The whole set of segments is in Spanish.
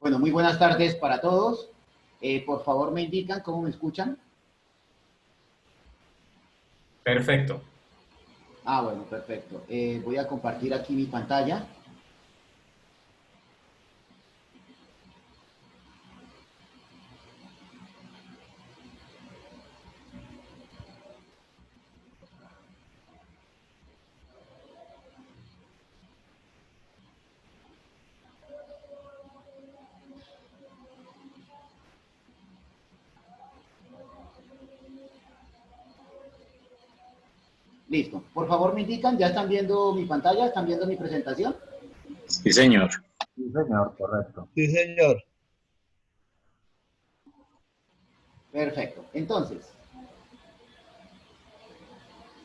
Bueno, muy buenas tardes para todos. Por favor, me indican cómo me escuchan. Perfecto. Bueno, perfecto. Voy a compartir aquí mi pantalla. Listo. Por favor, me indican, ¿ya están viendo mi pantalla? ¿Están viendo mi presentación? Sí, señor. Sí, señor, correcto. Sí, señor. Perfecto. Entonces,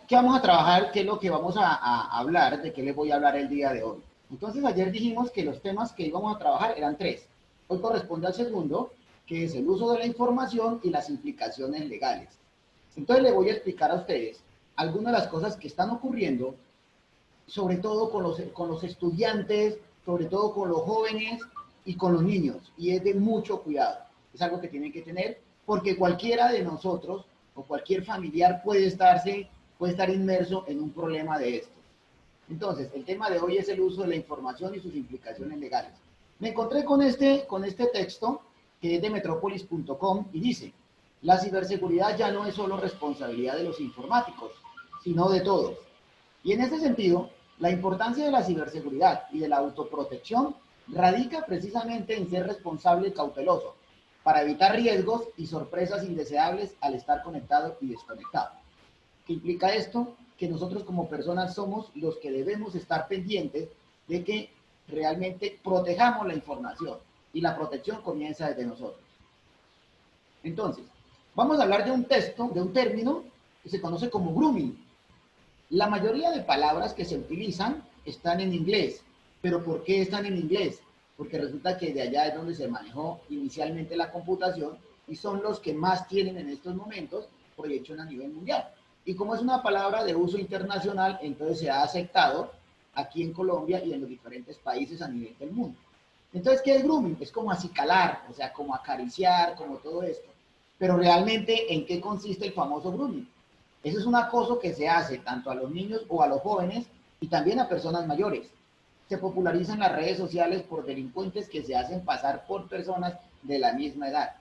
¿qué vamos a trabajar? ¿Qué es lo que vamos a hablar? ¿De qué les voy a hablar el día de hoy? Entonces, ayer dijimos que los temas que íbamos a trabajar eran tres. Hoy corresponde al segundo, que es el uso de la información y las implicaciones legales. Entonces, les voy a explicar a ustedes algunas de las cosas que están ocurriendo, sobre todo con los estudiantes, sobre todo con los jóvenes y con los niños. Y es de mucho cuidado. Es algo que tienen que tener porque cualquiera de nosotros o cualquier familiar puede estar inmerso en un problema de esto. Entonces, el tema de hoy es el uso de la información y sus implicaciones legales. Me encontré con este texto que es de metropolis.com y dice, la ciberseguridad ya no es solo responsabilidad de los informáticos, sino de todos. Y en ese sentido, la importancia de la ciberseguridad y de la autoprotección radica precisamente en ser responsable y cauteloso para evitar riesgos y sorpresas indeseables al estar conectado y desconectado. ¿Qué implica esto? Que nosotros como personas somos los que debemos estar pendientes de que realmente protejamos la información y la protección comienza desde nosotros. Entonces, vamos a hablar de un texto, de un término que se conoce como grooming. La mayoría de palabras que se utilizan están en inglés. ¿Pero por qué están en inglés? Porque resulta que de allá es donde se manejó inicialmente la computación y son los que más tienen en estos momentos proyección a nivel mundial. Y como es una palabra de uso internacional, entonces se ha aceptado aquí en Colombia y en los diferentes países a nivel del mundo. Entonces, ¿qué es grooming? Es como acicalar, o sea, como acariciar, como todo esto. Pero realmente, ¿en qué consiste el famoso grooming? Eso es un acoso que se hace tanto a los niños o a los jóvenes y también a personas mayores. Se popularizan las redes sociales por delincuentes que se hacen pasar por personas de la misma edad.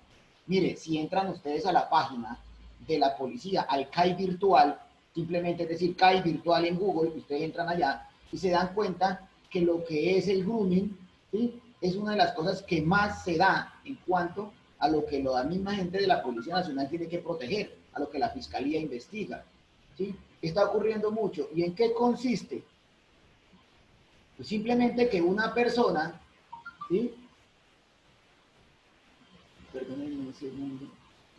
Mire, si entran ustedes a la página de la policía, al CAI virtual, simplemente es decir, CAI virtual en Google, ustedes entran allá y se dan cuenta que lo que es el grooming, ¿sí?, es una de las cosas que más se da en cuanto a lo que la misma gente de la Policía Nacional tiene que proteger, a lo que la Fiscalía investiga. ¿Sí? Está ocurriendo mucho. ¿Y en qué consiste? Pues simplemente que una persona, ¿sí?, perdónenme un segundo,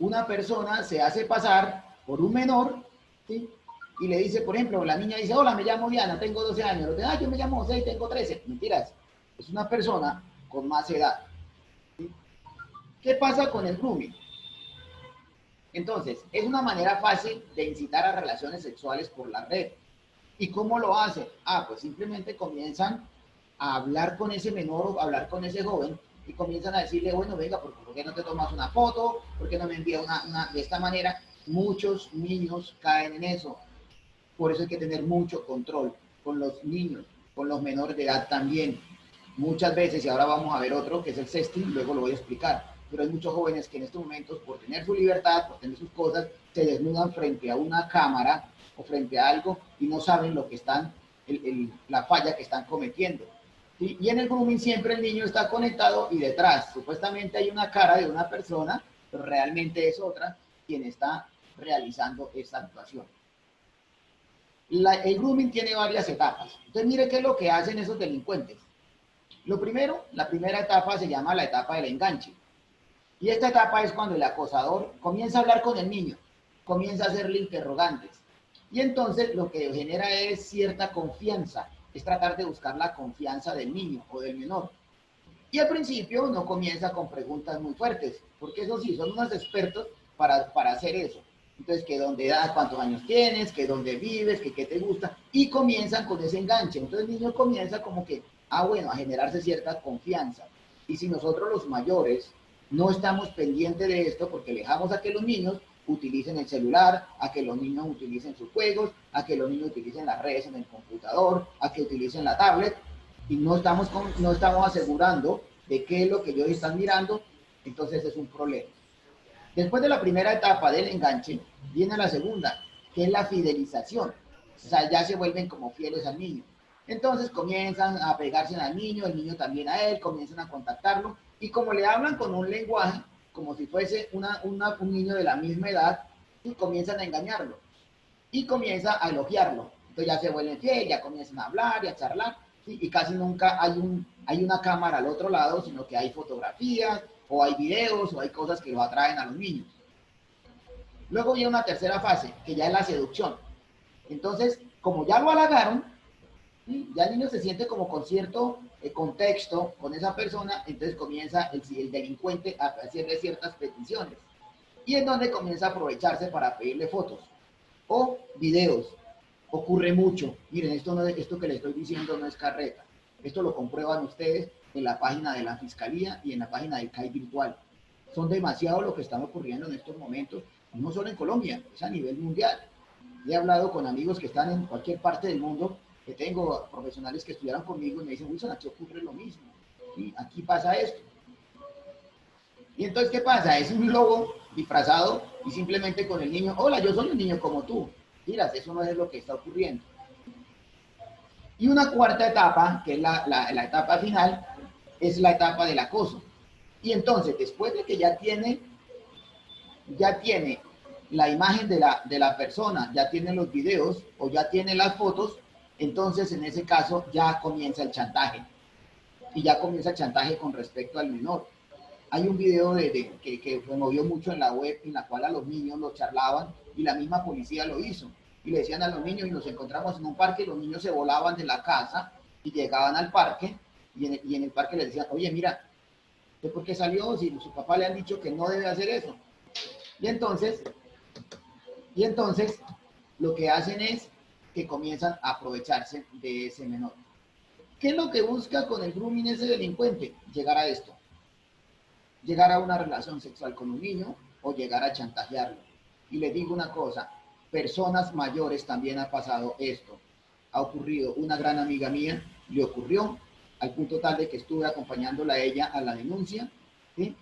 una persona se hace pasar por un menor, ¿sí?, y le dice, por ejemplo, la niña dice, hola, me llamo Diana, tengo 12 años. Yo me llamo José y tengo 13. Mentiras. Es una persona con más edad. ¿Sí? ¿Qué pasa con el grooming? Entonces, es una manera fácil de incitar a relaciones sexuales por la red. ¿Y cómo lo hacen? Pues simplemente comienzan a hablar con ese menor o a hablar con ese joven y comienzan a decirle, bueno, venga, ¿por qué no te tomas una foto? ¿Por qué no me envías una? De esta manera, muchos niños caen en eso. Por eso hay que tener mucho control con los niños, con los menores de edad también. Muchas veces, y ahora vamos a ver otro, que es el sexting, luego lo voy a explicar, pero hay muchos jóvenes que en estos momentos, por tener su libertad, por tener sus cosas, se desnudan frente a una cámara o frente a algo y no saben lo que están, la falla que están cometiendo. ¿Sí? Y en el grooming siempre el niño está conectado y detrás, supuestamente hay una cara de una persona, pero realmente es otra quien está realizando esta actuación. El grooming tiene varias etapas. Entonces, mire qué es lo que hacen esos delincuentes. Lo primero, la primera etapa se llama la etapa del enganche. Y esta etapa es cuando el acosador comienza a hablar con el niño, comienza a hacerle interrogantes. Y entonces lo que genera es cierta confianza, es tratar de buscar la confianza del niño o del menor. Y al principio no comienza con preguntas muy fuertes, porque eso sí, son unos expertos para hacer eso. Entonces, que dónde das, cuántos años tienes, que dónde vives, que qué te gusta, y comienzan con ese enganche. Entonces el niño comienza como que, bueno, a generarse cierta confianza. Y si nosotros los mayores no estamos pendientes de esto, porque le dejamos a que los niños utilicen el celular, a que los niños utilicen sus juegos, a que los niños utilicen las redes en el computador, a que utilicen la tablet, y no estamos asegurando de qué es lo que ellos están mirando, entonces es un problema. Después de la primera etapa del enganche, viene la segunda, que es la fidelización. O sea, ya se vuelven como fieles al niño. Entonces comienzan a pegarse al niño, el niño también a él, comienzan a contactarlo, y como le hablan con un lenguaje, como si fuese un niño de la misma edad, y comienzan a engañarlo, y comienza a elogiarlo. Entonces ya se vuelven fieles, ya comienzan a hablar y a charlar, ¿sí? Y casi nunca hay una cámara al otro lado, sino que hay fotografías, o hay videos, o hay cosas que lo atraen a los niños. Luego viene una tercera fase, que ya es la seducción. Entonces, como ya lo halagaron, ¿sí? Ya el niño se siente como con cierto contexto con esa persona, entonces comienza el delincuente a hacerle ciertas peticiones. Y es donde comienza a aprovecharse para pedirle fotos o videos. Ocurre mucho. Miren, esto que les estoy diciendo no es carreta. Esto lo comprueban ustedes en la página de la Fiscalía y en la página del CAI virtual. Son demasiado lo que están ocurriendo en estos momentos, no solo en Colombia, es a nivel mundial. He hablado con amigos que están en cualquier parte del mundo, que tengo profesionales que estudiaron conmigo y me dicen, Wilson, aquí ocurre lo mismo, ¿sí? Aquí pasa esto. Y entonces, ¿qué pasa? Es un lobo disfrazado y simplemente con el niño, hola, yo soy un niño como tú. Miras, eso no es lo que está ocurriendo. Y una cuarta etapa, que es la etapa final, es la etapa del acoso. Y entonces, después de que ya tiene la imagen de la persona, ya tiene los videos o ya tiene las fotos, entonces en ese caso ya comienza el chantaje. Y ya comienza el chantaje con respecto al menor. Hay un video que se movió mucho en la web, en la cual a los niños los charlaban y la misma policía lo hizo. Y le decían a los niños, y nos encontramos en un parque, y los niños se volaban de la casa y llegaban al parque, y en el parque les decían, oye, mira, ¿usted por qué salió? Si su papá le han dicho que no debe hacer eso. Y entonces lo que hacen es que comienzan a aprovecharse de ese menor. ¿Qué es lo que busca con el grooming ese delincuente? Llegar a esto. Llegar a una relación sexual con un niño o llegar a chantajearlo. Y les digo una cosa, personas mayores también ha pasado esto. Ha ocurrido, una gran amiga mía le ocurrió, al punto tal de que estuve acompañándola a ella a la denuncia, ¿sí?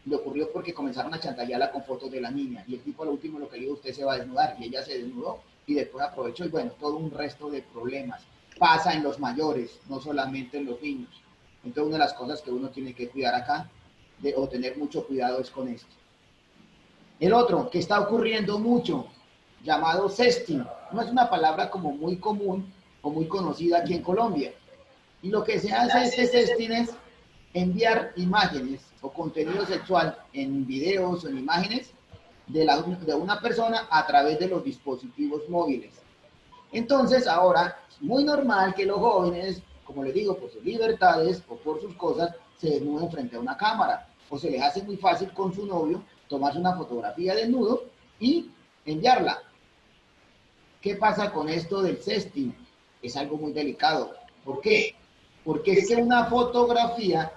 Le ocurrió porque comenzaron a chantajearla con fotos de la niña y el tipo al último lo que le dijo, usted se va a desnudar, y ella se desnudó y después aprovechó y bueno, todo un resto de problemas. Pasa en los mayores, no solamente en los niños. Entonces una de las cosas que uno tiene que cuidar acá o tener mucho cuidado es con esto. El otro que está ocurriendo mucho, llamado sexting, no es una palabra como muy común o muy conocida aquí en Colombia. Y lo que se hace este sexting es enviar imágenes o contenido sexual en videos o en imágenes de una persona a través de los dispositivos móviles. Entonces ahora es muy normal que los jóvenes, como les digo, por sus libertades o por sus cosas, se desnuden frente a una cámara o se les hace muy fácil con su novio tomarse una fotografía desnudo y enviarla. ¿Qué pasa con esto del sexting? Es algo muy delicado. ¿Por qué? Porque es que una fotografía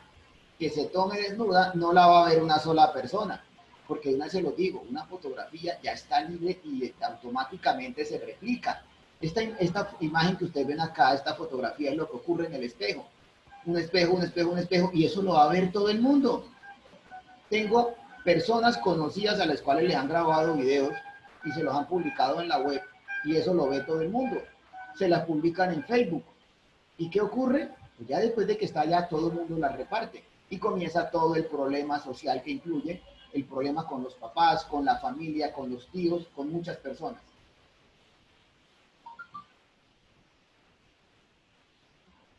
que se tome desnuda no la va a ver una sola persona. Porque una se lo digo, una fotografía ya está libre y automáticamente se replica. Esta imagen que ustedes ven acá, esta fotografía es lo que ocurre en el espejo. Un espejo, un espejo, un espejo, y eso lo va a ver todo el mundo. Tengo personas conocidas a las cuales les han grabado videos y se los han publicado en la web y eso lo ve todo el mundo. Se las publican en Facebook. ¿Y qué ocurre? Pues ya después de que está allá, todo el mundo las reparte y comienza todo el problema social que incluye el problema con los papás, con la familia, con los tíos, con muchas personas.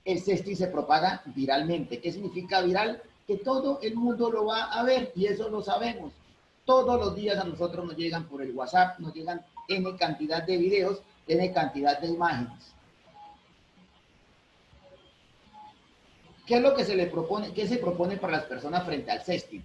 El sexting se propaga viralmente. ¿Qué significa viral? Que todo el mundo lo va a ver y eso lo sabemos. Todos los días a nosotros nos llegan por el WhatsApp, nos llegan N cantidad de videos, N cantidad de imágenes. ¿Qué es lo que se le propone? ¿Qué se propone para las personas frente al sexting?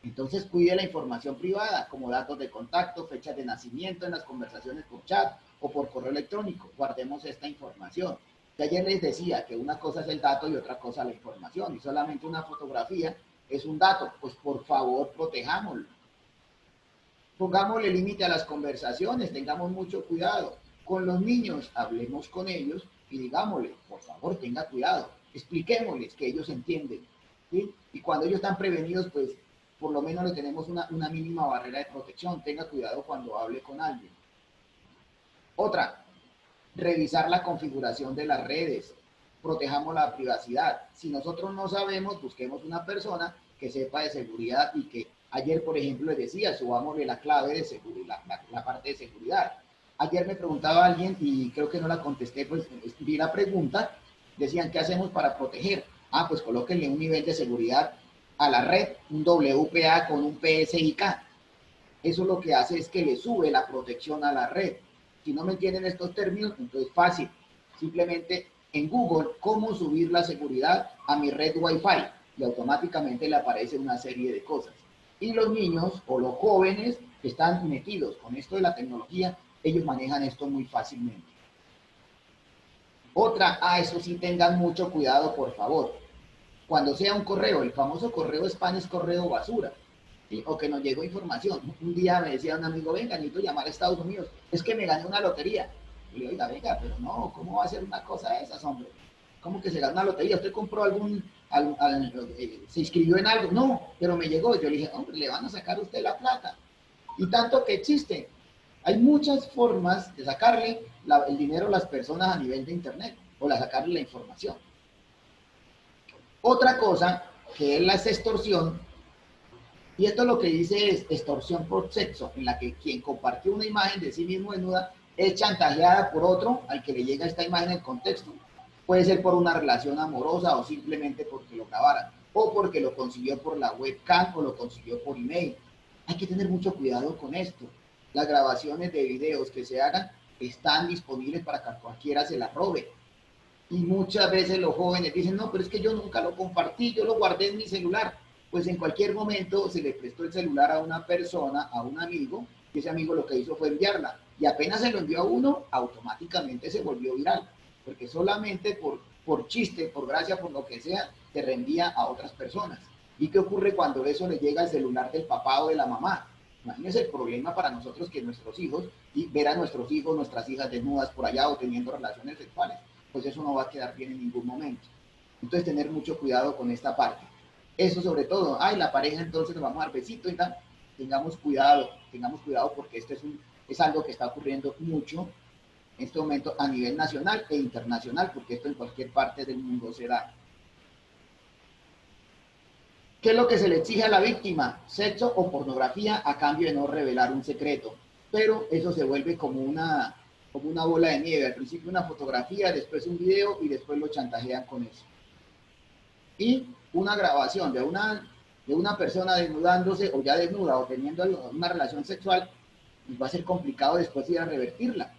Entonces cuide la información privada, como datos de contacto, fechas de nacimiento en las conversaciones por chat o por correo electrónico. Guardemos esta información. Que ayer les decía que una cosa es el dato y otra cosa la información, y solamente una fotografía es un dato. Pues por favor, protejámoslo. Pongámosle límite a las conversaciones, tengamos mucho cuidado. Con los niños, hablemos con ellos y digámosle, por favor, tenga cuidado. Expliquémosles que ellos entienden, ¿sí? Y cuando ellos están prevenidos, pues por lo menos le tenemos una mínima barrera de protección. Tenga cuidado cuando hable con alguien. Otra, revisar la configuración de las redes. Protejamos la privacidad. Si nosotros no sabemos, busquemos una persona que sepa de seguridad y que ayer, por ejemplo, les decía, subámosle la clave de seguridad, la parte de seguridad. Ayer me preguntaba alguien y creo que no la contesté, pues vi la pregunta, decían, ¿qué hacemos para proteger? Ah, pues colóquenle un nivel de seguridad a la red, un WPA con un PSIK. Eso lo que hace es que le sube la protección a la red. Si no me entienden estos términos, entonces fácil. Simplemente en Google, cómo subir la seguridad a mi red Wi-Fi, y automáticamente le aparece una serie de cosas. Y los niños o los jóvenes que están metidos con esto de la tecnología, ellos manejan esto muy fácilmente. Otra, eso sí, tengan mucho cuidado, por favor. Cuando sea un correo, el famoso correo spam es correo basura, ¿sí? O que nos llegó información. Un día me decía un amigo, venga, necesito llamar a Estados Unidos, es que me gané una lotería. Y le digo, oiga, venga, pero no, ¿cómo va a ser una cosa de esas, hombre? ¿Cómo que se ganó una lotería? ¿Usted compró se inscribió en algo? No, pero me llegó. Yo le dije, hombre, le van a sacar a usted la plata. Y tanto que existe. Hay muchas formas de sacarle el dinero a las personas a nivel de Internet, o de sacarle la información. Otra cosa, que es la extorsión, y esto lo que dice es extorsión por sexo, en la que quien compartió una imagen de sí mismo desnuda es chantajeada por otro al que le llega esta imagen en contexto. Puede ser por una relación amorosa o simplemente porque lo grabaran, o porque lo consiguió por la webcam o lo consiguió por email. Hay que tener mucho cuidado con esto. Las grabaciones de videos que se hagan están disponibles para que cualquiera se las robe. Y muchas veces los jóvenes dicen, no, pero es que yo nunca lo compartí, yo lo guardé en mi celular. Pues en cualquier momento se le prestó el celular a una persona, a un amigo, y ese amigo lo que hizo fue enviarla. Y apenas se lo envió a uno, automáticamente se volvió viral. Porque solamente por chiste, por gracia, por lo que sea, te reenvía a otras personas. ¿Y qué ocurre cuando eso le llega al celular del papá o de la mamá? Imagínense el problema para nosotros que nuestros hijos, y ver a nuestros hijos, nuestras hijas desnudas por allá o teniendo relaciones sexuales, pues eso no va a quedar bien en ningún momento. Entonces tener mucho cuidado con esta parte. Eso sobre todo, la pareja entonces nos vamos a dar besito y tal. Tengamos cuidado porque esto es algo que está ocurriendo mucho en este momento a nivel nacional e internacional, porque esto en cualquier parte del mundo se da. ¿Qué es lo que se le exige a la víctima? Sexo o pornografía a cambio de no revelar un secreto. Pero eso se vuelve como una bola de nieve. Al principio una fotografía, después un video y después lo chantajean con eso. Y una grabación de una persona desnudándose o ya desnuda o teniendo una relación sexual, pues va a ser complicado después ir a revertirla,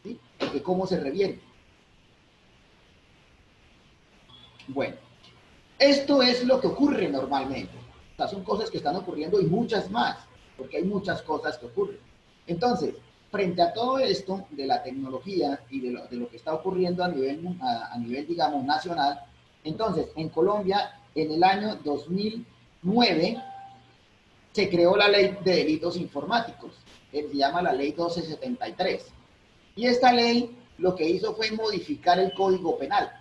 ¿sí? Porque ¿cómo se revierte? Bueno, esto es lo que ocurre normalmente. O sea, son cosas que están ocurriendo y muchas más, porque hay muchas cosas que ocurren. Entonces, frente a todo esto de la tecnología y de lo que está ocurriendo a nivel, digamos, nacional, entonces, en Colombia, en el año 2009, se creó la Ley de Delitos Informáticos, que se llama la Ley 1273. Y esta ley lo que hizo fue modificar el Código Penal.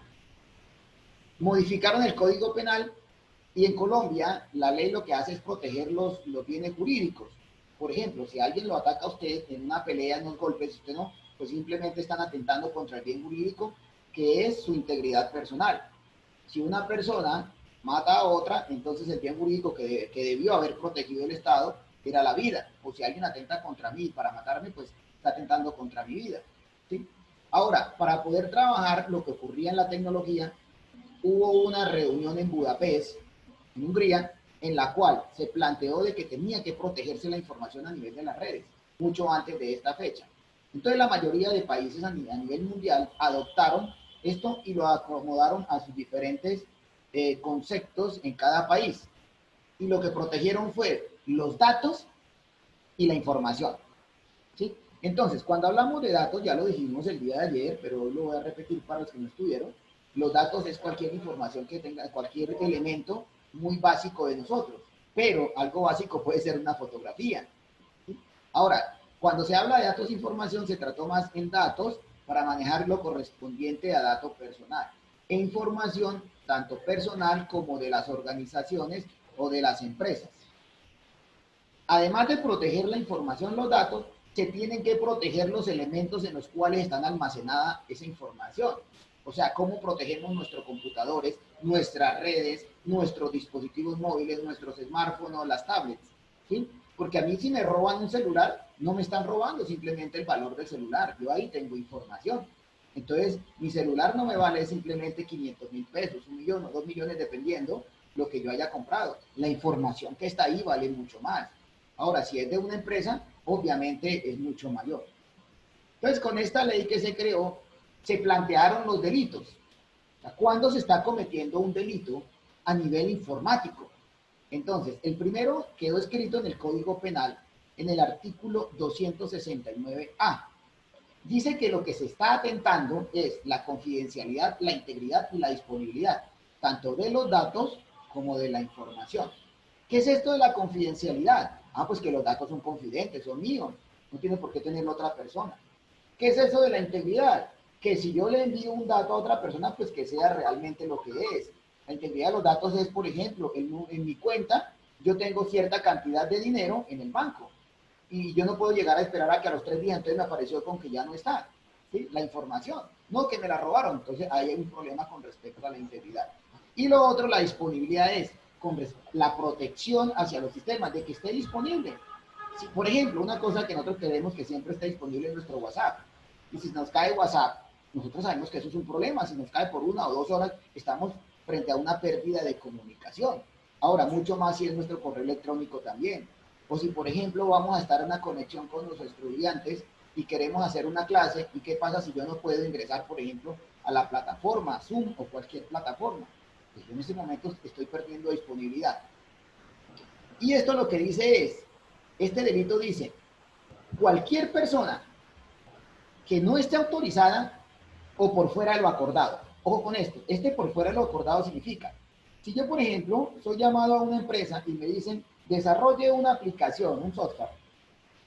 Modificaron el Código Penal y en Colombia la ley lo que hace es proteger los bienes jurídicos. Por ejemplo, si alguien lo ataca a usted en una pelea, en unos golpes, usted no, pues simplemente están atentando contra el bien jurídico, que es su integridad personal. Si una persona mata a otra, entonces el bien jurídico que debió haber protegido el Estado era la vida. O si alguien atenta contra mí para matarme, pues está atentando contra mi vida, ¿sí? Ahora, para poder trabajar lo que ocurría en la tecnología, hubo una reunión en Budapest, en Hungría, en la cual se planteó de que tenía que protegerse la información a nivel de las redes, mucho antes de esta fecha. Entonces la mayoría de países a nivel mundial adoptaron esto y lo acomodaron a sus diferentes conceptos en cada país. Y lo que protegieron fue los datos y la información, ¿sí? Entonces, cuando hablamos de datos, ya lo dijimos el día de ayer, pero hoy lo voy a repetir para los que no estuvieron. Los datos es cualquier información que tenga, cualquier elemento muy básico de nosotros, pero algo básico puede ser una fotografía. ¿Sí? Ahora, cuando se habla de datos e información, se trató más en datos para manejar lo correspondiente a dato personal e información tanto personal como de las organizaciones o de las empresas. Además de proteger la información, los datos, se tienen que proteger los elementos en los cuales están almacenada esa información. O sea, cómo protegemos nuestros computadores, nuestras redes, nuestros dispositivos móviles, nuestros smartphones, las tablets. ¿Sí? Porque a mí si me roban un celular, no me están robando simplemente el valor del celular. Yo ahí tengo información. Entonces, mi celular no me vale simplemente 500.000 pesos, 1 millón o 2 millones, dependiendo lo que yo haya comprado. La información que está ahí vale mucho más. Ahora, si es de una empresa, obviamente es mucho mayor. Entonces, con esta ley que se creó, se plantearon los delitos. ¿Cuándo se está cometiendo un delito a nivel informático? Entonces, el primero quedó escrito en el Código Penal, en el artículo 269A. Dice que lo que se está atentando es la confidencialidad, la integridad y la disponibilidad, tanto de los datos como de la información. ¿Qué es esto de la confidencialidad? Ah, pues que los datos son confidentes, son míos, no tiene por qué tenerlo otra persona. ¿Qué es eso de la integridad? Que si yo le envío un dato a otra persona, pues que sea realmente lo que es. La integridad de los datos es, por ejemplo, en mi cuenta, yo tengo cierta cantidad de dinero en el banco y yo no puedo llegar a esperar a que a los 3 días entonces me apareció con que ya no está, ¿sí? La información, no que me la robaron, entonces ahí hay un problema con respecto a la integridad. Y lo otro, la disponibilidad es con la protección hacia los sistemas, de que esté disponible. Si, por ejemplo, una cosa que nosotros queremos que siempre esté disponible en nuestro WhatsApp, y si nos cae WhatsApp, nosotros sabemos que eso es un problema, si nos cae por 1 o 2 horas, estamos frente a una pérdida de comunicación. Ahora, mucho más si es nuestro correo electrónico también. O si, por ejemplo, vamos a estar en una conexión con los estudiantes y queremos hacer una clase, ¿y qué pasa si yo no puedo ingresar, por ejemplo, a la plataforma Zoom o cualquier plataforma? Pues yo en ese momento estoy perdiendo disponibilidad. Y esto lo que dice es, este delito dice, cualquier persona que no esté autorizada o por fuera de lo acordado. Ojo con esto, este por fuera de lo acordado significa, si yo, por ejemplo, soy llamado a una empresa y me dicen, desarrolle una aplicación, un software,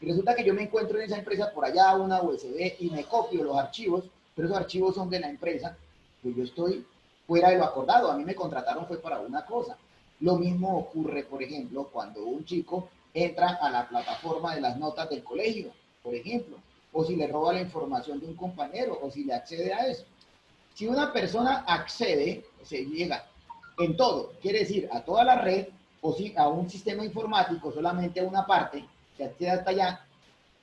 y resulta que yo me encuentro en esa empresa por allá, una USB, y me copio los archivos, pero esos archivos son de la empresa, pues yo estoy fuera de lo acordado, a mí me contrataron fue para una cosa. Lo mismo ocurre, por ejemplo, cuando un chico entra a la plataforma de las notas del colegio, por ejemplo, o si le roba la información de un compañero, o si le accede a eso. Si una persona accede, se llega en todo, quiere decir a toda la red, o si a un sistema informático, solamente a una parte, se accede hasta allá,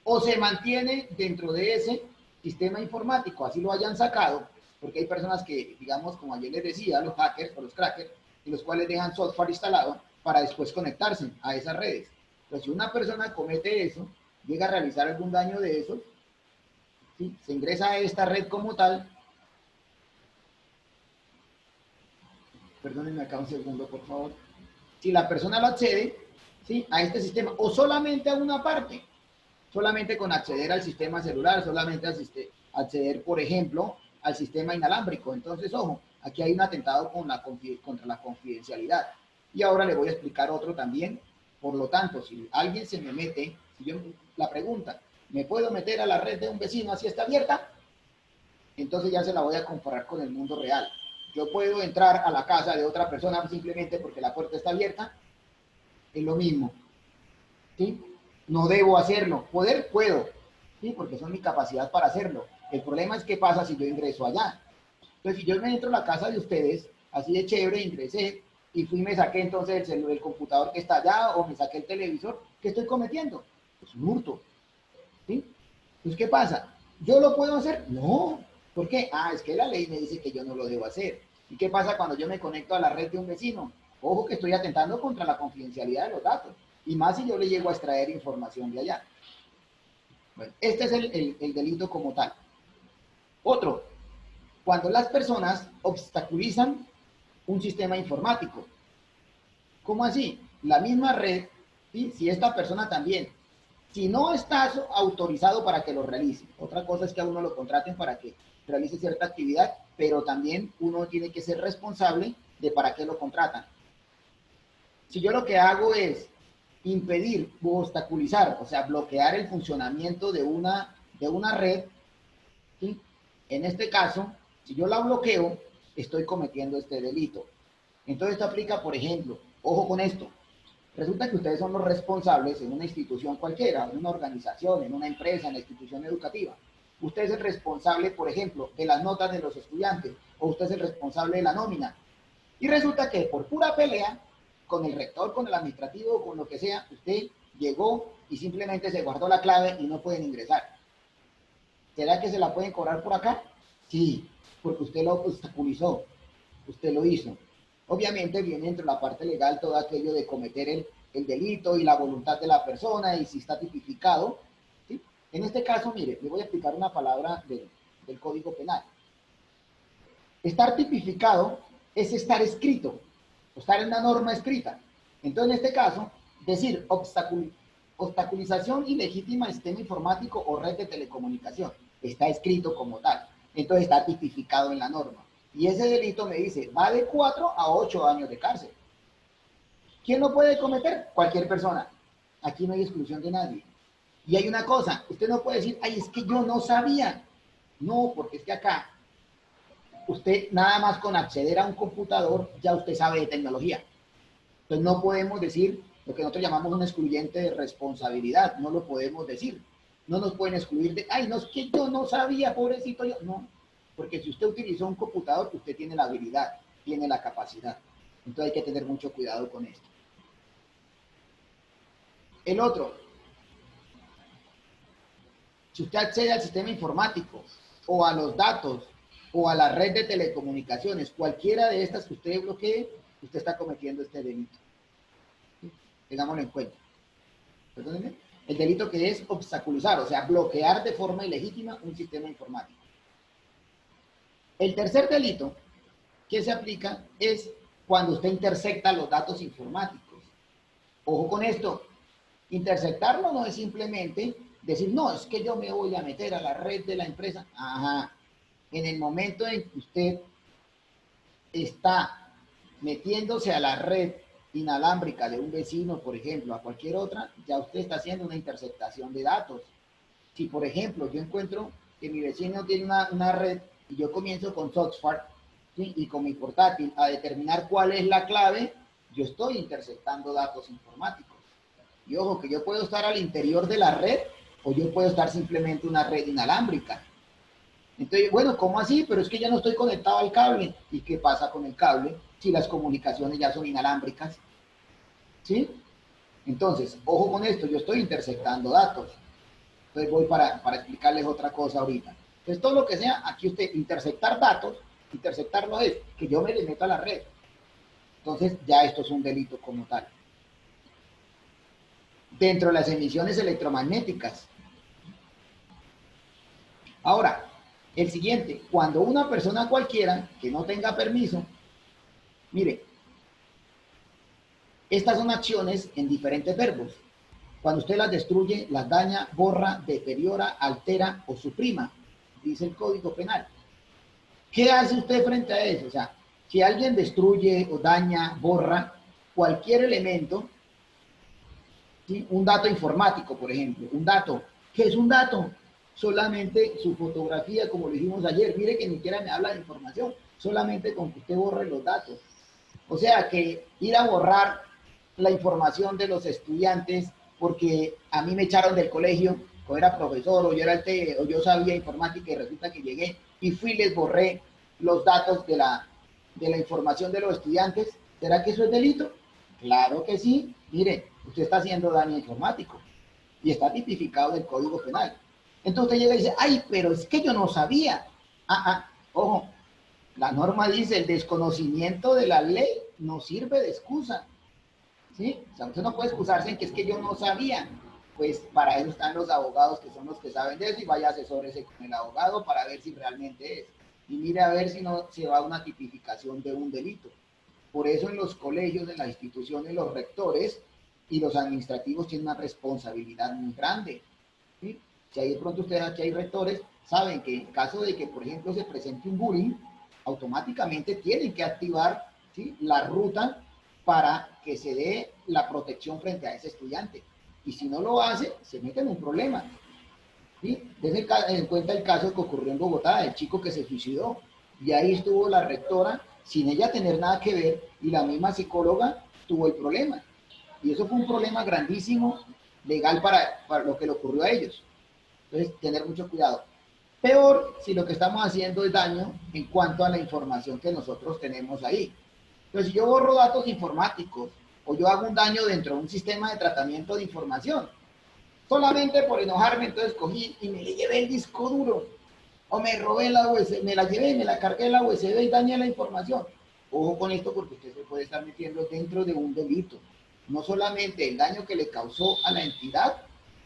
o se mantiene dentro de ese sistema informático, así lo hayan sacado, porque hay personas que, digamos, como ayer les decía, los hackers o los crackers, y los cuales dejan software instalado para después conectarse a esas redes. Pero si una persona comete eso, llega a realizar algún daño de eso, ¿sí? Se ingresa a esta red como tal. Perdónenme acá un segundo, por favor. Si la persona lo accede, ¿sí? A este sistema, o solamente a una parte, solamente con acceder al sistema celular, solamente acceder, por ejemplo, al sistema inalámbrico. Entonces, ojo, aquí hay un atentado contra la confidencialidad. Y ahora le voy a explicar otro también. Por lo tanto, si alguien se me mete, la pregunta, ¿me puedo meter a la red de un vecino así está abierta? Entonces ya se la voy a comparar con el mundo real. Yo puedo entrar a la casa de otra persona simplemente porque la puerta está abierta. Es lo mismo. ¿Sí? No debo hacerlo. Poder, puedo. ¿Sí? Porque son mi capacidad para hacerlo. El problema es qué pasa si yo ingreso allá. Entonces, si yo me entro a la casa de ustedes, así de chévere, ingresé y fui y me saqué entonces el computador que está allá o me saqué el televisor, ¿qué estoy cometiendo? Pues un hurto. ¿Sí? Entonces, ¿qué pasa? ¿Yo lo puedo hacer? No. ¿Por qué? Ah, es que la ley me dice que yo no lo debo hacer. ¿Y qué pasa cuando yo me conecto a la red de un vecino? Ojo que estoy atentando contra la confidencialidad de los datos. Y más si yo le llego a extraer información de allá. Bueno, este es el delito como tal. Otro, cuando las personas obstaculizan un sistema informático. ¿Cómo así? La misma red, ¿sí? Si esta persona también si no estás autorizado para que lo realice. Otra cosa es que a uno lo contraten para que realice cierta actividad, pero también uno tiene que ser responsable de para qué lo contratan. Si yo lo que hago es impedir u obstaculizar, o sea, bloquear el funcionamiento de una red, ¿sí? En este caso, si yo la bloqueo, estoy cometiendo este delito. Entonces esto aplica, por ejemplo, ojo con esto, resulta que ustedes son los responsables en una institución cualquiera, en una organización, en una empresa, en la institución educativa. Usted es el responsable, por ejemplo, de las notas de los estudiantes, o usted es el responsable de la nómina. Y resulta que por pura pelea, con el rector, con el administrativo, con lo que sea, usted llegó y simplemente se guardó la clave y no pueden ingresar. ¿Será que se la pueden cobrar por acá? Sí, porque usted lo obstaculizó, usted lo hizo. Obviamente viene entre la parte legal todo aquello de cometer el delito y la voluntad de la persona y si está tipificado. ¿Sí? En este caso, mire, le voy a explicar una palabra del Código Penal. Estar tipificado es estar escrito, estar en una norma escrita. Entonces, en este caso, decir obstaculización ilegítima de sistema informático o red de telecomunicación, está escrito como tal. Entonces, está tipificado en la norma. Y ese delito me dice, va de 4 a 8 años de cárcel. ¿Quién lo puede cometer? Cualquier persona. Aquí no hay exclusión de nadie. Y hay una cosa, usted no puede decir, ay, es que yo no sabía. No, porque es que acá usted nada más con acceder a un computador ya usted sabe de tecnología. Entonces no podemos decir lo que nosotros llamamos un excluyente de responsabilidad, no lo podemos decir. No nos pueden excluir de, ay, no, es que yo no sabía, pobrecito yo. No, porque si usted utilizó un computador, usted tiene la habilidad, tiene la capacidad. Entonces hay que tener mucho cuidado con esto. El otro, si usted accede al sistema informático o a los datos o a la red de telecomunicaciones, cualquiera de estas que usted bloquee, usted está cometiendo este delito. ¿Sí? Tengámoslo en cuenta. Perdónenme. El delito que es obstaculizar, o sea, bloquear de forma ilegítima un sistema informático. El tercer delito que se aplica es cuando usted intercepta los datos informáticos. Ojo con esto, interceptarlo no es simplemente decir, no, es que yo me voy a meter a la red de la empresa. Ajá. En el momento en que usted está metiéndose a la red inalámbrica de un vecino, por ejemplo, a cualquier otra, ya usted está haciendo una interceptación de datos. Si, por ejemplo, yo encuentro que mi vecino tiene una red y yo comienzo con Software, ¿sí? Y con mi portátil a determinar cuál es la clave, yo estoy interceptando datos informáticos. Y ojo, que yo puedo estar al interior de la red o yo puedo estar simplemente una red inalámbrica. Entonces, bueno, ¿cómo así? Pero es que ya no estoy conectado al cable. ¿Y qué pasa con el cable si las comunicaciones ya son inalámbricas? ¿Sí? Entonces, ojo con esto, yo estoy interceptando datos. Entonces voy para explicarles otra cosa ahorita. Entonces, todo lo que sea, aquí usted interceptar datos, interceptar no es que yo me le meto a la red. Entonces, ya esto es un delito como tal. Dentro de las emisiones electromagnéticas. Ahora, el siguiente, cuando una persona cualquiera que no tenga permiso, mire, estas son acciones en diferentes verbos. Cuando usted las destruye, las daña, borra, deteriora, altera o suprima, dice el Código Penal. ¿Qué hace usted frente a eso? O sea, si alguien destruye o daña, borra cualquier elemento, ¿sí? Un dato informático, por ejemplo, un dato. ¿Qué es un dato? Solamente su fotografía, como lo dijimos ayer, mire que ni siquiera me habla de información, solamente con que usted borre los datos. O sea que ir a borrar la información de los estudiantes porque a mí me echaron del colegio, o era profesor, o yo era o yo sabía informática y resulta que llegué y fui y les borré los datos de la información de los estudiantes. ¿Será que eso es delito? Claro que sí. Mire, usted está haciendo daño informático y está tipificado del Código Penal. Entonces usted llega y dice, ay, pero es que yo no sabía. Ojo, la norma dice, el desconocimiento de la ley no sirve de excusa. ¿Sí? O sea, usted no puede excusarse en que es que yo no sabía. Pues para eso están los abogados que son los que saben de eso y vaya asesórese con el abogado para ver si realmente es. Y mire a ver si no se va a una tipificación de un delito. Por eso en los colegios, en las instituciones, los rectores y los administrativos tienen una responsabilidad muy grande, ¿sí? Si hay de pronto ustedes aquí hay rectores, saben que en caso de que, por ejemplo, se presente un bullying, automáticamente tienen que activar, ¿sí?, la ruta para que se dé la protección frente a ese estudiante. Y si no lo hace, se mete en un problema. ¿Sí? Dense en cuenta el caso que ocurrió en Bogotá, el chico que se suicidó. Y ahí estuvo la rectora, sin ella tener nada que ver, y la misma psicóloga tuvo el problema. Y eso fue un problema grandísimo, legal para lo que le ocurrió a ellos. Entonces, tener mucho cuidado. Peor si lo que estamos haciendo es daño en cuanto a la información que nosotros tenemos ahí. Entonces, si yo borro datos informáticos o yo hago un daño dentro de un sistema de tratamiento de información, solamente por enojarme, entonces cogí y me le llevé el disco duro, o me robé la USB, me la llevé, me la cargué la USB y dañé la información. Ojo con esto porque usted se puede estar metiendo dentro de un delito. No solamente el daño que le causó a la entidad,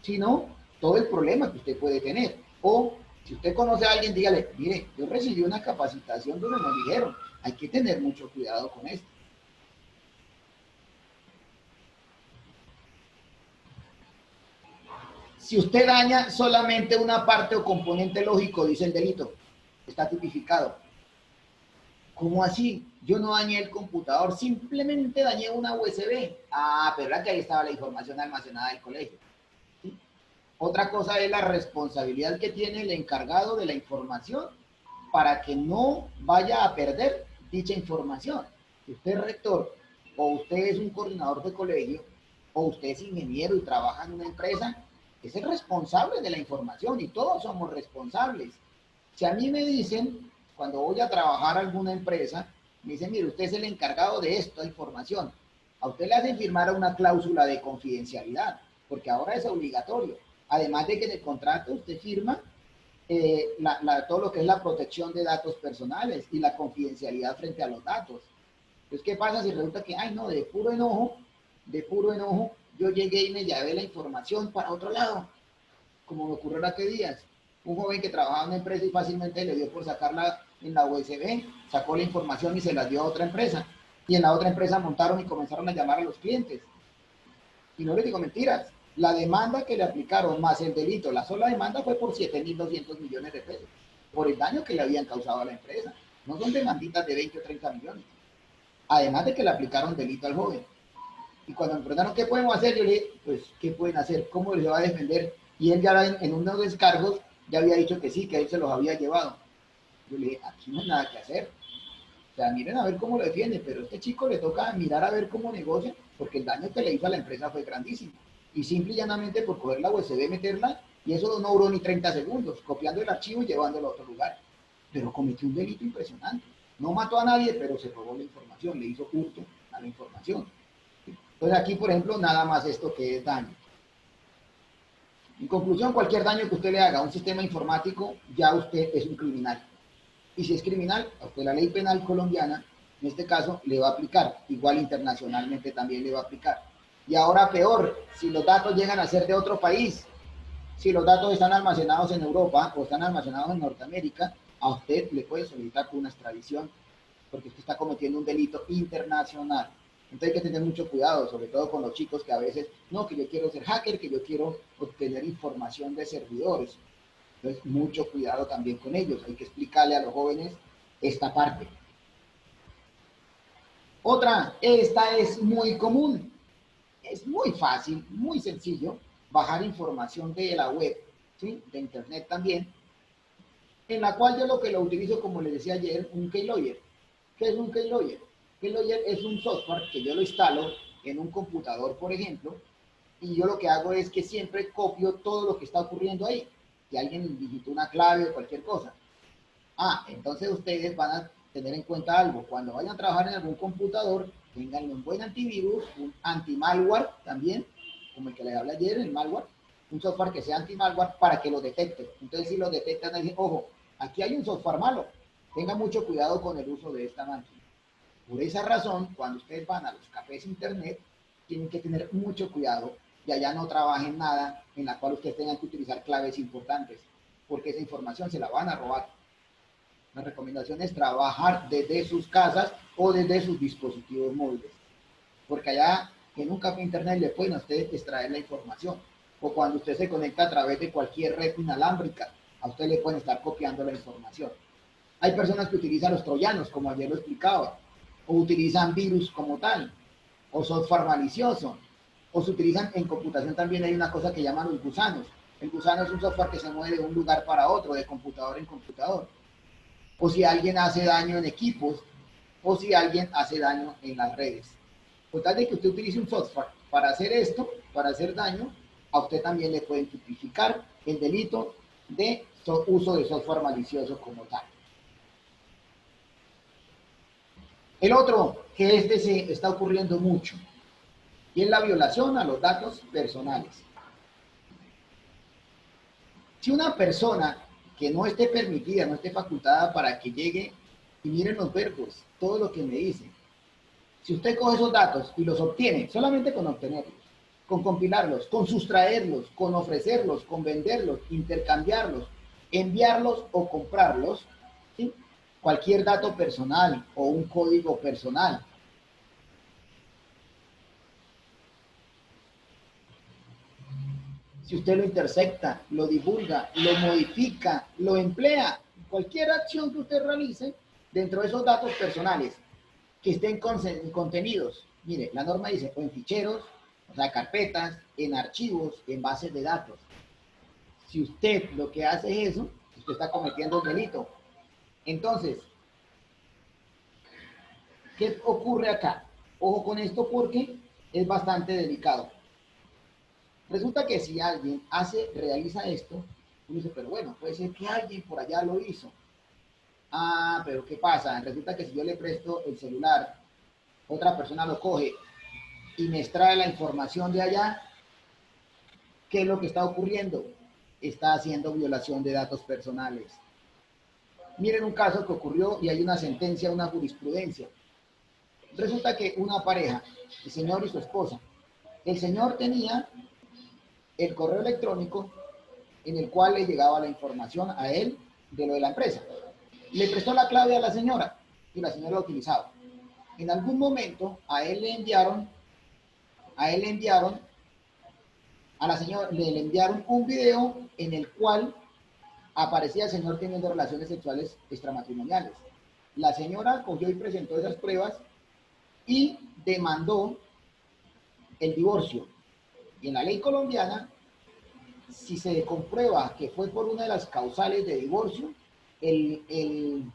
sino todo el problema que usted puede tener. O si usted conoce a alguien, dígale, mire, yo recibí una capacitación donde nos dijeron, hay que tener mucho cuidado con esto. Si usted daña solamente una parte o componente lógico, dice el delito, está tipificado. ¿Cómo así? Yo no dañé el computador, simplemente dañé una USB. Ah, pero que ahí estaba la información almacenada del colegio. ¿Sí? Otra cosa es la responsabilidad que tiene el encargado de la información para que no vaya a perder dicha información. Si usted es rector, o usted es un coordinador de colegio, o usted es ingeniero y trabaja en una empresa, es el responsable de la información y todos somos responsables. Si a mí me dicen, cuando voy a trabajar a alguna empresa, me dicen, mire, usted es el encargado de esta información. A usted le hacen firmar una cláusula de confidencialidad, porque ahora es obligatorio. Además de que en el contrato usted firma todo lo que es la protección de datos personales y la confidencialidad frente a los datos. Entonces, ¿qué pasa si resulta que, ay, no, de puro enojo, yo llegué y me llevé la información para otro lado? Como me ocurrió hace días. Un joven que trabajaba en una empresa y fácilmente le dio por sacarla en la USB, sacó la información y se la dio a otra empresa. Y en la otra empresa montaron y comenzaron a llamar a los clientes. Y no les digo mentiras. La demanda que le aplicaron más el delito, la sola demanda fue por 7.200 millones de pesos, por el daño que le habían causado a la empresa. No son demanditas de 20 o 30 millones. Además de que le aplicaron delito al joven. Y cuando me preguntaron qué podemos hacer, yo le dije, pues, ¿qué pueden hacer? ¿Cómo les va a defender? Y él ya en unos descargos ya había dicho que sí, que él se los había llevado. Yo le dije, aquí no hay nada que hacer. O sea, miren a ver cómo lo defiende, pero a este chico le toca mirar a ver cómo negocia, porque el daño que le hizo a la empresa fue grandísimo. Y simple y llanamente por coger la USB, meterla, y eso no duró ni 30 segundos, copiando el archivo y llevándolo a otro lugar. Pero cometió un delito impresionante. No mató a nadie, pero se robó la información, le hizo hurto a la información. Entonces aquí, por ejemplo, nada más esto que es daño. En conclusión, cualquier daño que usted le haga a un sistema informático, ya usted es un criminal. Y si es criminal, a usted la ley penal colombiana, en este caso, le va a aplicar. Igual internacionalmente también le va a aplicar. Y ahora peor, si los datos llegan a ser de otro país, si los datos están almacenados en Europa o están almacenados en Norteamérica, a usted le puede solicitar una extradición porque usted está cometiendo un delito internacional. Entonces hay que tener mucho cuidado, sobre todo con los chicos que a veces, no, que yo quiero ser hacker, que yo quiero obtener información de servidores. Entonces, mucho cuidado también con ellos. Hay que explicarle a los jóvenes esta parte. Otra, esta es muy común. Es muy fácil, muy sencillo, bajar información de la web, ¿sí?, de internet también, en la cual yo lo utilizo, como les decía ayer, un keylogger. ¿Qué es un keylogger? Keylogger es un software que yo lo instalo en un computador, por ejemplo, y yo lo que hago es que siempre copio todo lo que está ocurriendo ahí. Si alguien digitó una clave o cualquier cosa. Ah, entonces ustedes van a tener en cuenta algo. Cuando vayan a trabajar en algún computador, tengan un buen antivirus, un anti-malware también, como el que les hablé ayer, el malware, un software que sea anti-malware para que lo detecte. Entonces, si lo detectan, dicen, ojo, aquí hay un software malo. Tengan mucho cuidado con el uso de esta máquina. Por esa razón, cuando ustedes van a los cafés internet, tienen que tener mucho cuidado y allá no trabajen nada en la cual ustedes tengan que utilizar claves importantes, porque esa información se la van a robar. La recomendación es trabajar desde sus casas o desde sus dispositivos móviles, porque allá que en un café internet le pueden a usted extraer la información. O cuando usted se conecta a través de cualquier red inalámbrica, a usted le pueden estar copiando la información. Hay personas que utilizan los troyanos, como ayer lo explicaba, o utilizan virus como tal, o software malicioso, o se utilizan en computación también hay una cosa que llaman los gusanos. El gusano es un software que se mueve de un lugar para otro, de computador en computador. O si alguien hace daño en equipos, o si alguien hace daño en las redes. Por tal de que usted utilice un software para hacer esto, para hacer daño, a usted también le pueden tipificar el delito de uso de software malicioso como tal. El otro, que se está ocurriendo mucho, y es la violación a los datos personales. Si una persona que no esté permitida, no esté facultada para que llegue, y miren los verbos, todo lo que me dice, si usted coge esos datos y los obtiene, solamente con obtenerlos, con compilarlos, con sustraerlos, con ofrecerlos, con venderlos, intercambiarlos, enviarlos o comprarlos, ¿sí? Cualquier dato personal o un código personal, si usted lo intersecta, lo divulga, lo modifica, lo emplea, cualquier acción que usted realice dentro de esos datos personales que estén contenidos, mire, la norma dice, o en ficheros, o sea, carpetas, en archivos, en bases de datos. Si usted lo que hace es eso, usted está cometiendo un delito. Entonces, ¿qué ocurre acá? Ojo con esto porque es bastante delicado. Resulta que si alguien realiza esto, uno dice, pero bueno, puede ser que alguien por allá lo hizo. Ah, pero ¿qué pasa? Resulta que si yo le presto el celular, otra persona lo coge y me extrae la información de allá, ¿qué es lo que está ocurriendo? Está haciendo violación de datos personales. Miren un caso que ocurrió y hay una sentencia, una jurisprudencia. Resulta que una pareja, el señor y su esposa, el señor tenía el correo electrónico en el cual le llegaba la información a él de lo de la empresa. Le prestó la clave a la señora y la señora la utilizaba. En algún momento a la señora le enviaron un video en el cual aparecía el señor teniendo relaciones sexuales extramatrimoniales. La señora cogió y presentó esas pruebas y demandó el divorcio. Y en la ley colombiana, si se comprueba que fue por una de las causales de divorcio, el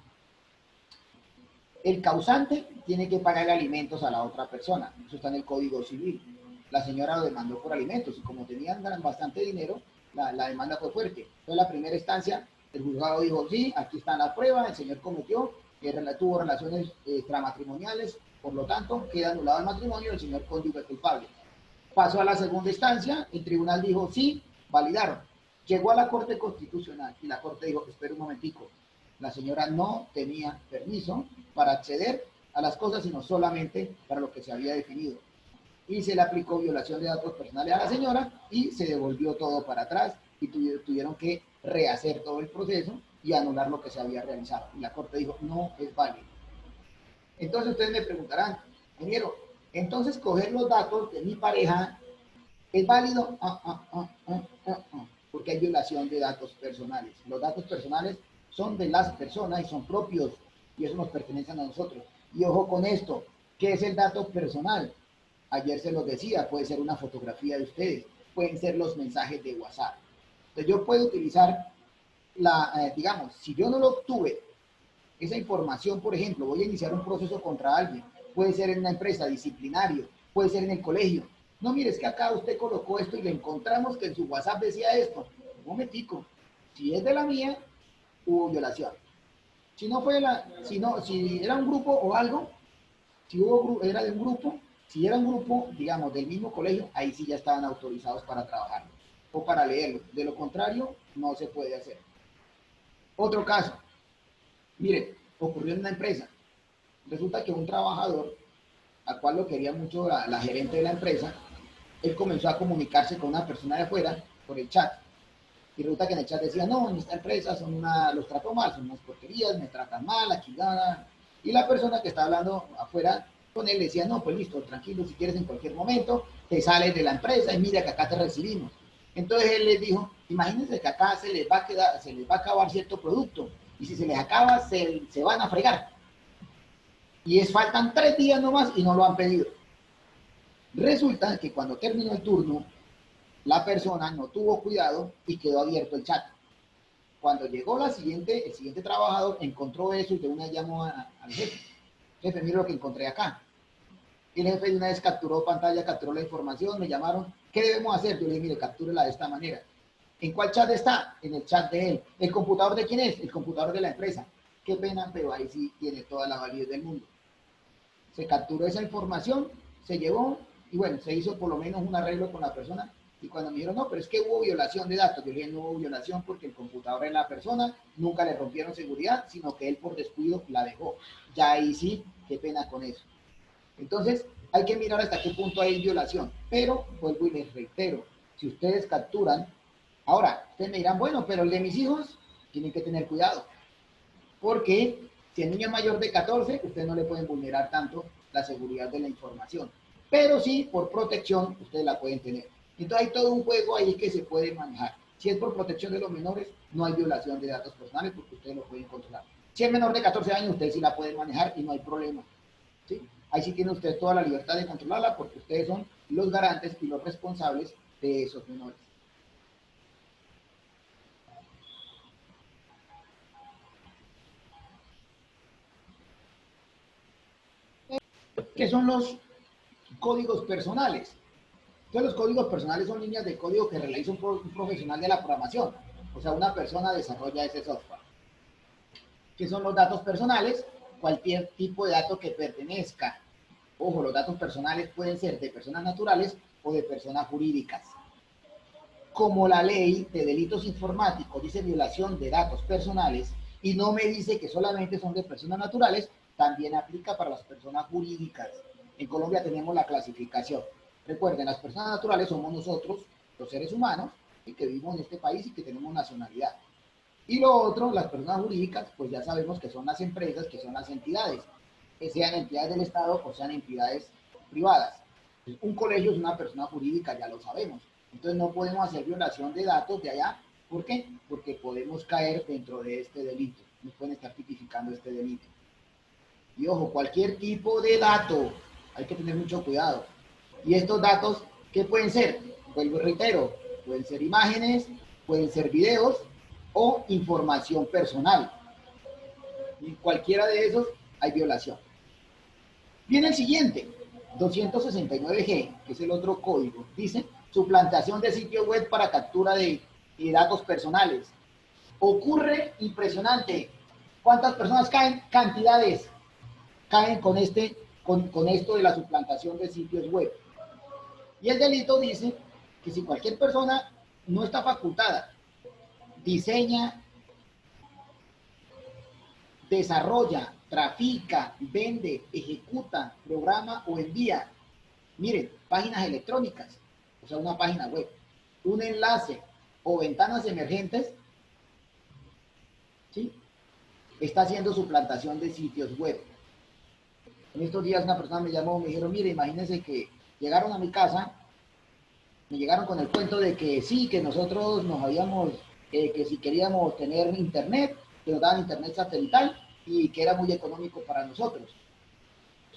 causante tiene que pagar alimentos a la otra persona. Eso está en el Código Civil. La señora lo demandó por alimentos y como tenían bastante dinero, la demanda fue fuerte. Fue la primera instancia, el juzgado dijo, sí, aquí está la prueba, el señor cometió, tuvo relaciones extramatrimoniales, por lo tanto, queda anulado el matrimonio, el señor cónyuge culpable. Pasó a la segunda instancia, el tribunal dijo, sí, validaron. Llegó a la Corte Constitucional y la Corte dijo, espera un momentico, la señora no tenía permiso para acceder a las cosas, sino solamente para lo que se había definido. Y se le aplicó violación de datos personales a la señora y se devolvió todo para atrás y tuvieron que rehacer todo el proceso y anular lo que se había realizado. Y la Corte dijo, no es válido. Entonces ustedes me preguntarán, ingeniero, entonces coger los datos de mi pareja es válido, porque hay violación de datos personales. Los datos personales son de las personas y son propios y eso nos pertenece a nosotros. Y ojo con esto, ¿qué es el dato personal? Ayer se los decía, puede ser una fotografía de ustedes, pueden ser los mensajes de WhatsApp. Entonces yo puedo utilizar digamos, si yo no lo obtuve, esa información, por ejemplo, voy a iniciar un proceso contra alguien, puede ser en una empresa, disciplinario, puede ser en el colegio. No, mire, es que acá usted colocó esto y le encontramos que en su WhatsApp decía esto. Un momentico, si es de la mía, hubo violación. Si no fue si era un grupo o algo, era de un grupo, si era un grupo, digamos, del mismo colegio, ahí sí ya estaban autorizados para trabajar o para leerlo. De lo contrario, no se puede hacer. Otro caso, mire, ocurrió en una empresa. Resulta que un trabajador, al cual lo quería mucho la gerente de la empresa, él comenzó a comunicarse con una persona de afuera por el chat. Y resulta que en el chat decía, no, en esta empresa los trato mal, son unas porquerías, me tratan mal, aquí nada. Y la persona que está hablando afuera Con él le decía, no, pues listo, tranquilo, si quieres en cualquier momento, te sales de la empresa y mira que acá te recibimos. Entonces él les dijo, imagínense que acá se les va a acabar cierto producto, y si se les acaba, se van a fregar. Y faltan 3 días nomás y no lo han pedido. Resulta que cuando terminó el turno, la persona no tuvo cuidado y quedó abierto el chat. Cuando llegó el siguiente trabajador, encontró eso y de una llamó al jefe. Jefe, mira lo que encontré acá. Y el jefe de una vez capturó pantalla, capturó la información, me llamaron, ¿qué debemos hacer? Yo le dije, mire, captúrela de esta manera. ¿En cuál chat está? En el chat de él. ¿El computador de quién es? El computador de la empresa. Qué pena, pero ahí sí tiene toda la validez del mundo. Se capturó esa información, se llevó y bueno, se hizo por lo menos un arreglo con la persona. Y cuando me dijeron, no, pero es que hubo violación de datos, yo le dije, no hubo violación porque el computador de la persona, nunca le rompieron seguridad, sino que él por descuido la dejó. Ya ahí sí, qué pena con eso. Entonces, hay que mirar hasta qué punto hay violación. Pero, vuelvo y les reitero, si ustedes capturan, ahora, ustedes me dirán, bueno, pero el de mis hijos, tienen que tener cuidado. Porque si el niño es mayor de 14, ustedes no le pueden vulnerar tanto la seguridad de la información. Pero sí, por protección, ustedes la pueden tener. Entonces hay todo un juego ahí que se puede manejar. Si es por protección de los menores, no hay violación de datos personales porque ustedes lo pueden controlar. Si es menor de 14 años, ustedes sí la pueden manejar y no hay problema. ¿Sí? Ahí sí tienen ustedes toda la libertad de controlarla porque ustedes son los garantes y los responsables de esos menores. ¿Qué son los códigos personales? Entonces, los códigos personales son líneas de código que realiza un profesional de la programación. O sea, una persona desarrolla ese software. ¿Qué son los datos personales? Cualquier tipo de dato que pertenezca. Ojo, los datos personales pueden ser de personas naturales o de personas jurídicas. Como la ley de delitos informáticos dice violación de datos personales y no me dice que solamente son de personas naturales, también aplica para las personas jurídicas. En Colombia tenemos la clasificación. Recuerden, las personas naturales somos nosotros, los seres humanos, y que vivimos en este país y que tenemos nacionalidad. Y lo otro, las personas jurídicas, pues ya sabemos que son las empresas, que son las entidades, que sean entidades del Estado o sean entidades privadas. Un colegio es una persona jurídica, ya lo sabemos. Entonces no podemos hacer violación de datos de allá. ¿Por qué? Porque podemos caer dentro de este delito. Nos pueden estar tipificando este delito. Y ojo, cualquier tipo de dato, hay que tener mucho cuidado. Y estos datos, ¿qué pueden ser? Vuelvo y reitero, pueden ser imágenes, pueden ser videos o información personal. Y cualquiera de esos hay violación. Viene el siguiente, 269G, que es el otro código. Dice, suplantación de sitio web para captura de datos personales. Ocurre impresionante. ¿Cuántas personas caen? Cantidades caen con esto de la suplantación de sitios web. Y el delito dice que si cualquier persona no está facultada, diseña, desarrolla, trafica, vende, ejecuta, programa o envía, miren, páginas electrónicas, o sea, una página web, un enlace o ventanas emergentes, ¿sí? Está haciendo suplantación de sitios web. En estos días una persona me llamó, me dijeron, mire, imagínense que llegaron a mi casa, me llegaron con el cuento de que sí, que nosotros nos habíamos, que si queríamos tener internet, que nos daban internet satelital y que era muy económico para nosotros.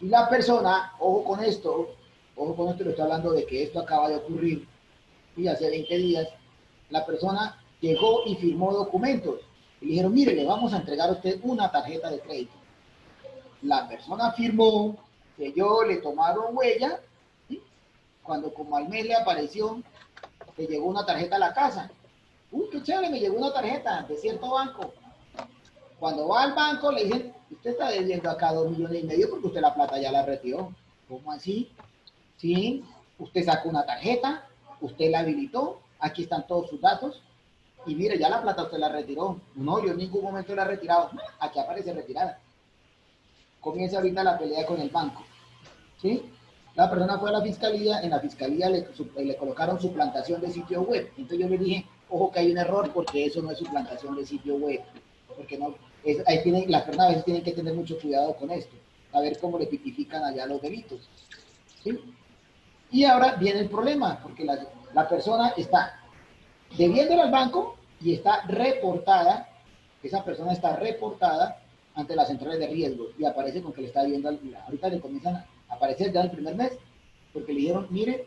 Y la persona, ojo con esto, le estoy hablando de que esto acaba de ocurrir, y hace 20 días, la persona llegó y firmó documentos. Y le dijeron, mire, le vamos a entregar a usted una tarjeta de crédito. La persona firmó, que yo le tomaron huella, ¿sí? Cuando como al mes le apareció, le llegó una tarjeta a la casa. Qué chévere, me llegó una tarjeta de cierto banco. Cuando va al banco le dicen, usted está debiendo acá 2,5 millones porque usted la plata ya la retiró. ¿Cómo así? Sí, usted sacó una tarjeta, usted la habilitó, aquí están todos sus datos, y mire, ya la plata usted la retiró. No, yo en ningún momento la he retirado. Aquí aparece retirada. Comienza ahorita la pelea con el banco. ¿Sí? La persona fue a la fiscalía, en la fiscalía le colocaron suplantación de sitio web. Entonces yo le dije, ojo que hay un error porque eso no es suplantación de sitio web. Porque no, las personas a veces tienen que tener mucho cuidado con esto. a ver cómo le tipifican allá los delitos. ¿Sí? Y ahora viene el problema, porque la persona está debiéndole al banco y está reportada, esa persona está reportada ante las centrales de riesgo y aparece con que le está debiendo, ahorita le comienzan a aparecer ya el primer mes, porque le dijeron, mire,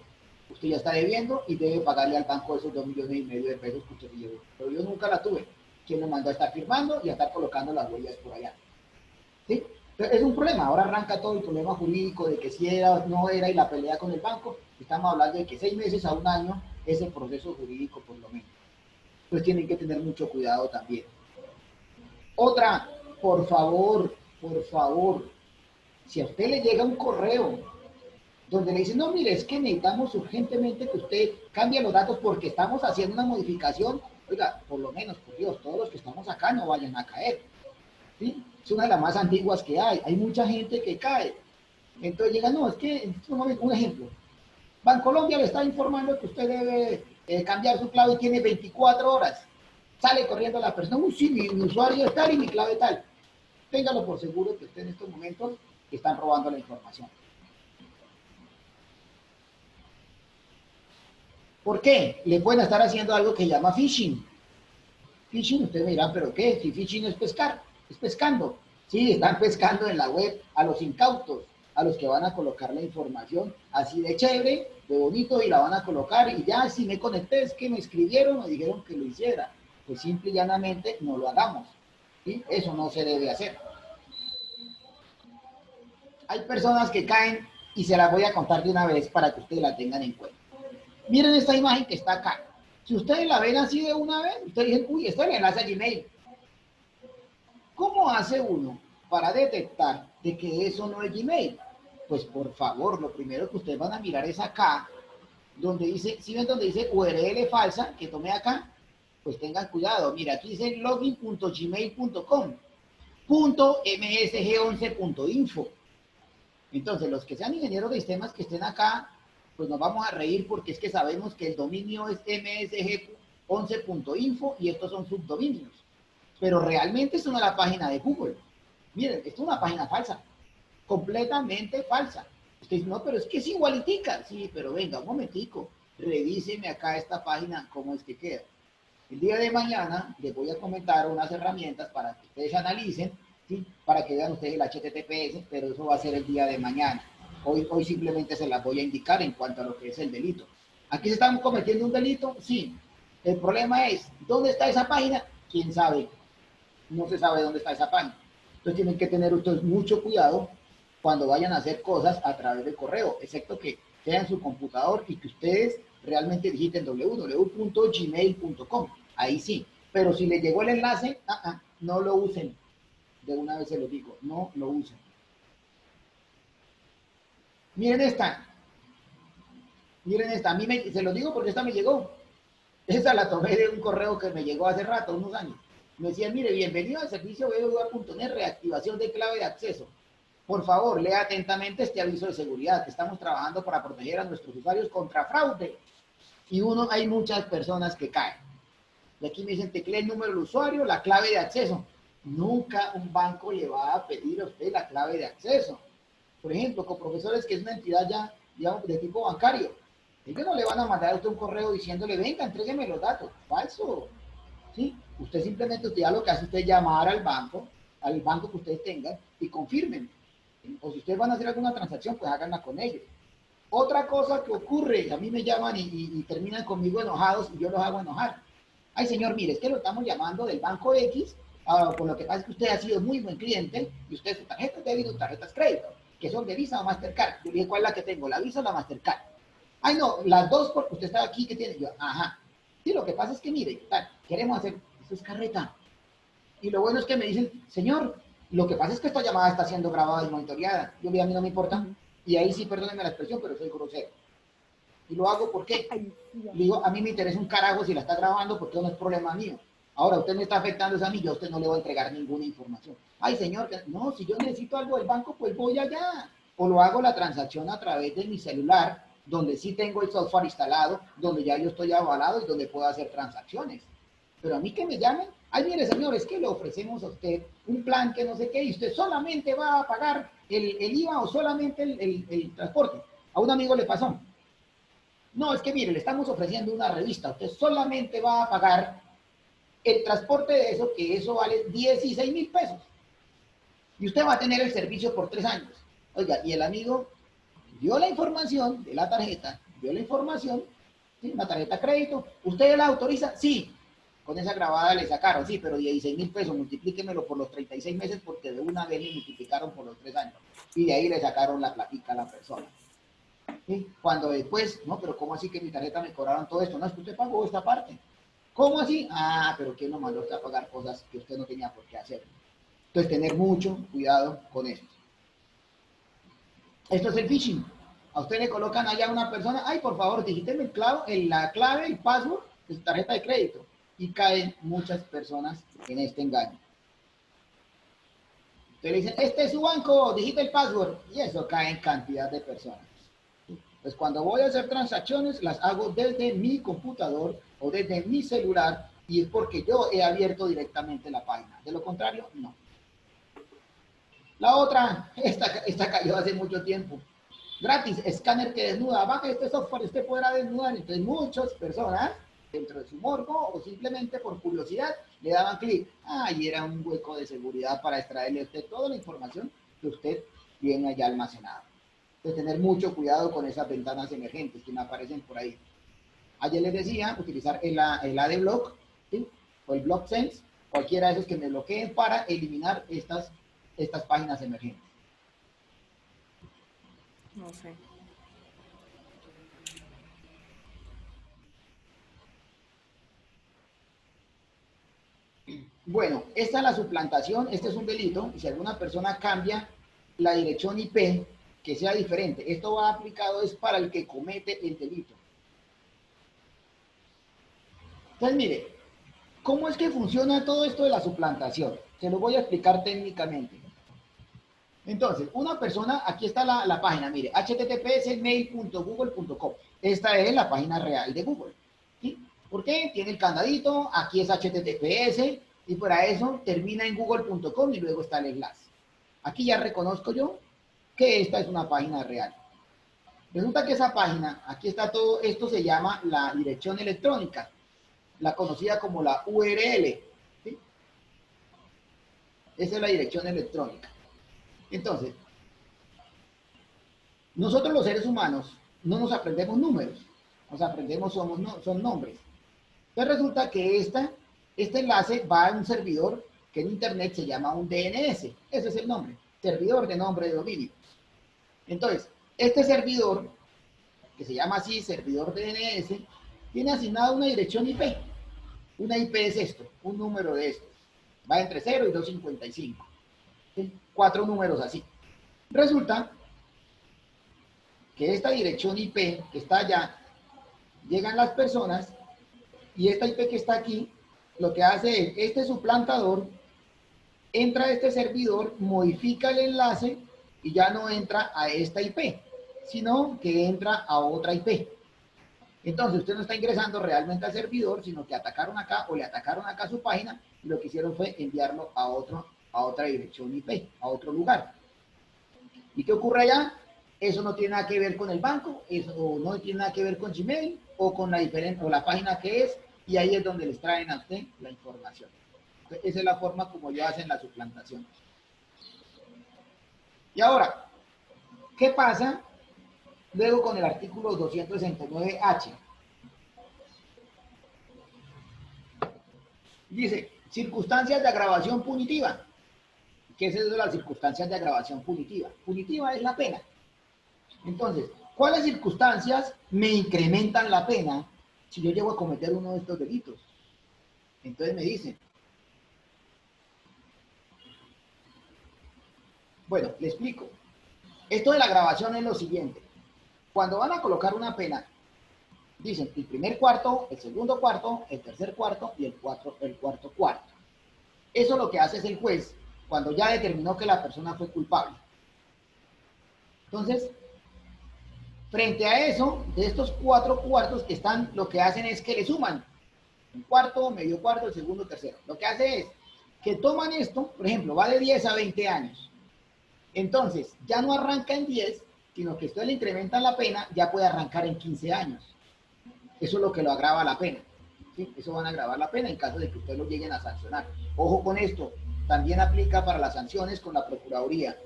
usted ya está debiendo y debe pagarle al banco esos 2,5 millones de pesos que usted se llevó. Pero yo nunca la tuve. Quien me mandó a estar firmando y a estar colocando las huellas por allá. ¿Sí? Entonces, es un problema. Ahora arranca todo el problema jurídico de que si era o no era y la pelea con el banco. Estamos hablando de que 6 meses a un año es el proceso jurídico por lo menos. Pues tienen que tener mucho cuidado también. Otra, por favor, si a usted le llega un correo donde le dicen, no, mire, es que necesitamos urgentemente que usted cambie los datos porque estamos haciendo una modificación, oiga, por lo menos, por Dios, todos los que estamos acá no vayan a caer. ¿Sí? Es una de las más antiguas que hay mucha gente que cae. Entonces llega, no, es que, un ejemplo, Bancolombia le está informando que usted debe cambiar su clave y tiene 24 horas. Sale corriendo la persona, sí, mi usuario es tal y mi clave tal. Téngalo por seguro que usted en estos momentos están robando la información. ¿Por qué? Le pueden estar haciendo algo que llama phishing. Phishing, ustedes me dirán, ¿pero qué? Si phishing es pescar, es pescando. Sí, están pescando en la web a los incautos, a los que van a colocar la información así de chévere, de bonito, y la van a colocar, y ya si me conecté, es que me escribieron, me dijeron que lo hiciera. Pues simple y llanamente no lo hagamos. ¿Sí? Eso no se debe hacer. Hay personas que caen, y se las voy a contar de una vez para que ustedes la tengan en cuenta. Miren esta imagen que está acá. Si ustedes la ven así de una vez, ustedes dicen, uy, esto le enlaza a Gmail. ¿Cómo hace uno para detectar de que eso no es Gmail? Pues por favor, lo primero que ustedes van a mirar es acá, donde dice, si ven donde dice URL falsa, que tomé acá, pues tengan cuidado. Mira, aquí dice login.gmail.com, .msg11.info. Entonces, los que sean ingenieros de sistemas que estén acá, pues nos vamos a reír porque es que sabemos que el dominio es msg11.info y estos son subdominios. Pero realmente es una página de Google. Miren, esto es una página falsa, completamente falsa. Usted dice, no, pero es que es igualitica. Sí, pero venga, un momentico, revíseme acá esta página, cómo es que queda. El día de mañana les voy a comentar unas herramientas para que ustedes analicen, ¿sí? Para que vean ustedes el HTTPS, pero eso va a ser el día de mañana. Hoy simplemente se las voy a indicar en cuanto a lo que es el delito. ¿Aquí se están cometiendo un delito? Sí. El problema es, ¿dónde está esa página? ¿Quién sabe? No se sabe dónde está esa página. Entonces tienen que tener ustedes mucho cuidado cuando vayan a hacer cosas a través del correo, excepto que sea en su computador y que ustedes realmente digiten www.gmail.com. Ahí sí. Pero si les llegó el enlace, no lo usen. De una vez se lo digo, no lo usen. Miren esta. Miren esta. A mí se lo digo porque esta me llegó. Esa la tomé de un correo que me llegó hace rato, unos años. Me decía, mire, bienvenido al servicio BBVA.net, reactivación de clave de acceso. Por favor, lea atentamente este aviso de seguridad, que estamos trabajando para proteger a nuestros usuarios contra fraude. Y hay muchas personas que caen. Y aquí me dicen, teclee el número del usuario, la clave de acceso. Nunca un banco le va a pedir a usted la clave de acceso. Por ejemplo, con profesores que es una entidad ya, digamos, de tipo bancario. Ellos no le van a mandar a usted un correo diciéndole, venga, entrégueme los datos. Falso. ¿Sí? Usted simplemente, usted ya lo que hace usted es llamar al banco que ustedes tengan y confirmen. ¿Sí? O si ustedes van a hacer alguna transacción, pues háganla con ellos. Otra cosa que ocurre, a mí me llaman y terminan conmigo enojados y yo los hago enojar. Ay, señor, mire, es que lo estamos llamando del banco X, por lo que pasa es que usted ha sido muy buen cliente y usted su tarjeta de débito, tarjetas crédito, que son de Visa o Mastercard. Yo le dije, ¿cuál es la que tengo? ¿La Visa o la Mastercard? Ay, no, las dos porque usted está aquí, ¿qué tiene? Yo, ajá. Sí, lo que pasa es que, mire, queremos hacer, eso es carreta. Y lo bueno es que me dicen, señor, lo que pasa es que esta llamada está siendo grabada y monitoreada. Yo le digo, a mí no me importa. Y ahí sí, perdónenme la expresión, pero soy grosero. Y lo hago porque, le digo, a mí me interesa un carajo si la está grabando porque no es problema mío. Ahora, usted me está afectando a mí, yo a usted no le voy a entregar ninguna información. Ay, señor, no, si yo necesito algo del banco, pues voy allá. O lo hago la transacción a través de mi celular, donde sí tengo el software instalado, donde ya yo estoy avalado y donde puedo hacer transacciones. Pero a mí que me llamen, Ay, mire, señor, es que le ofrecemos a usted un plan que no sé qué, y usted solamente va a pagar el IVA o solamente el transporte. A un amigo le pasó. No, es que mire, le estamos ofreciendo una revista, usted solamente va a pagar el transporte de eso, que eso vale 16.000 pesos. Y usted va a tener el servicio por 3 años. Oiga, y el amigo dio la información de la tarjeta, dio la información, ¿sí? Una tarjeta de crédito, ¿usted la autoriza? Sí. Con esa grabada le sacaron, sí, pero 16.000 pesos, multiplíquemelo por los 36 meses porque de una vez le multiplicaron por los 3 años. Y de ahí le sacaron la platica a la persona. ¿Sí? Cuando después, no, pero ¿cómo así que mi tarjeta me cobraron todo esto? No, es que usted pagó esta parte. ¿Cómo así? Ah, pero ¿quién lo mandó a usted a pagar cosas que usted no tenía por qué hacer? Entonces, tener mucho cuidado con esto. Esto es el phishing. A usted le colocan allá a una persona, ay, por favor, digíteme la clave, el password de su tarjeta de crédito. Y caen muchas personas en este engaño. Entonces le dicen, este es su banco, digite el password. Y eso cae en cantidad de personas. Pues cuando voy a hacer transacciones, las hago desde mi computador o desde mi celular, y es porque yo he abierto directamente la página. De lo contrario, no. La otra, esta cayó hace mucho tiempo. Gratis, escáner que desnuda. Baja este software, usted podrá desnudar. Entonces muchas personas, dentro de su morbo o simplemente por curiosidad, le daban clic. Ah, y era un hueco de seguridad para extraerle a usted toda la información que usted tiene allá almacenada. Entonces, tener mucho cuidado con esas ventanas emergentes que me aparecen por ahí. Ayer les decía, utilizar el AdBlock, ¿sí? O el BlockSense, cualquiera de esos que me bloqueen para eliminar estas páginas emergentes. No sé. Bueno, esta es la suplantación, este es un delito, y si alguna persona cambia la dirección IP, que sea diferente, esto va aplicado es para el que comete el delito. Entonces, mire, ¿cómo es que funciona todo esto de la suplantación? Se lo voy a explicar técnicamente. Entonces, una persona, aquí está la página, mire, https://mail.google.com. Esta es la página real de Google. ¿Sí? ¿Por qué? Tiene el candadito, aquí es https, y para eso termina en google.com y luego está el enlace. Aquí ya reconozco yo que esta es una página real. Resulta que esa página, aquí está todo, esto se llama la dirección electrónica, la conocida como la URL. ¿Sí? Esa es la dirección electrónica. Entonces, nosotros los seres humanos no nos aprendemos números, nos aprendemos son nombres. Entonces resulta que este enlace va a un servidor que en internet se llama un DNS, ese es el nombre, servidor de nombre de dominio. Entonces, este servidor, que se llama así, servidor DNS, tiene asignada una dirección IP. Una IP es esto, un número de estos. Va entre 0 y 255. ¿Sí? 4 números así. Resulta que esta dirección IP que está allá, llegan las personas y esta IP que está aquí, lo que hace es, este suplantador entra a este servidor, modifica el enlace y ya no entra a esta IP, sino que entra a otra IP. Entonces usted no está ingresando realmente al servidor, sino que atacaron acá o le atacaron acá su página y lo que hicieron fue enviarlo a otra dirección IP, a otro lugar. ¿Y qué ocurre allá? Eso no tiene nada que ver con el banco, eso no tiene nada que ver con Gmail o con la página que es, y ahí es donde les traen a usted la información. Entonces, esa es la forma como ellos hacen la suplantación. Y ahora, ¿qué pasa luego con el artículo 269H? Dice, circunstancias de agravación punitiva. ¿Qué es eso de las circunstancias de agravación punitiva? Punitiva es la pena. Entonces, ¿cuáles circunstancias me incrementan la pena si yo llego a cometer uno de estos delitos? Entonces me dicen, bueno, le explico. Esto de la agravación es lo siguiente. Cuando van a colocar una pena, dicen el primer cuarto, el segundo cuarto, el tercer cuarto y el cuarto cuarto. Eso lo que hace es el juez cuando ya determinó que la persona fue culpable. Entonces, frente a eso, de estos 4 cuartos que están, lo que hacen es que le suman. Un cuarto, medio cuarto, el segundo, tercero. Lo que hace es que toman esto, por ejemplo, va de 10 a 20 años. Entonces, ya no arranca en 10, sino que usted le incrementan la pena, ya puede arrancar en 15 años. Eso es lo que lo agrava la pena. ¿Sí? Eso van a agravar la pena en caso de que usted lo lleguen a sancionar. Ojo con esto, también aplica para las sanciones con la Procuraduría,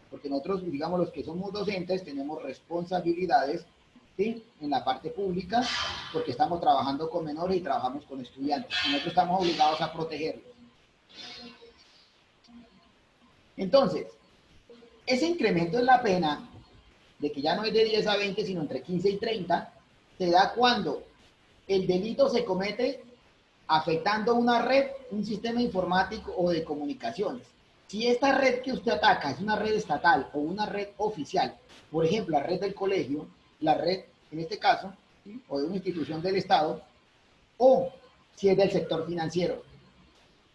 porque nosotros, digamos, los que somos docentes, tenemos responsabilidades, ¿sí?, en la parte pública, porque estamos trabajando con menores y trabajamos con estudiantes. Y nosotros estamos obligados a protegerlos. Entonces, ese incremento en la pena, de que ya no es de 10 a 20, sino entre 15 y 30, se da cuando el delito se comete afectando una red, un sistema informático o de comunicaciones. Si esta red que usted ataca es una red estatal o una red oficial, por ejemplo, la red del colegio, la red, en este caso, ¿sí?, o de una institución del Estado, o si es del sector financiero.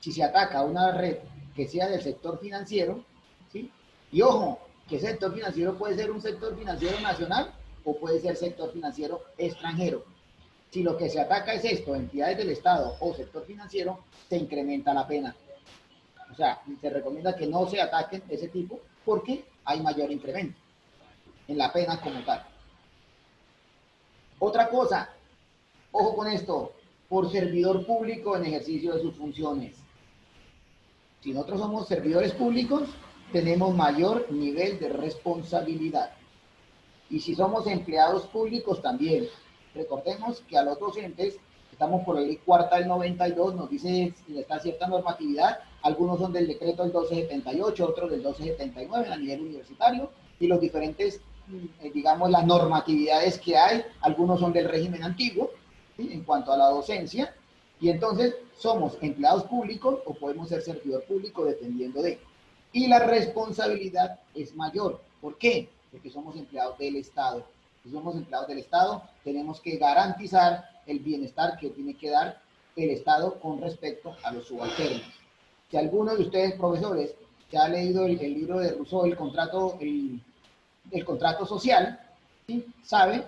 Si se ataca a una red que sea del sector financiero, ¿sí? Y ojo, que ese sector financiero puede ser un sector financiero nacional o puede ser sector financiero extranjero. Si lo que se ataca es esto, entidades del Estado o sector financiero, se incrementa la pena. O sea, se recomienda que no se ataquen ese tipo porque hay mayor incremento en la pena como tal. Otra cosa, ojo con esto, por servidor público en ejercicio de sus funciones. Si nosotros somos servidores públicos, tenemos mayor nivel de responsabilidad. Y si somos empleados públicos también. Recordemos que a los docentes, estamos por la ley cuarta del 92, nos dice que está cierta normatividad, algunos son del decreto del 1278, otros del 1279 a nivel universitario, y los diferentes, digamos, las normatividades que hay, algunos son del régimen antiguo, ¿sí?, en cuanto a la docencia, y entonces somos empleados públicos o podemos ser servidor público dependiendo de. Y la responsabilidad es mayor. ¿Por qué? Porque somos empleados del Estado. Si somos empleados del Estado, tenemos que garantizar el bienestar que tiene que dar el Estado con respecto a los subalternos. Si alguno de ustedes, profesores, que ha leído el libro de Rousseau, el contrato social, ¿sí?, sabe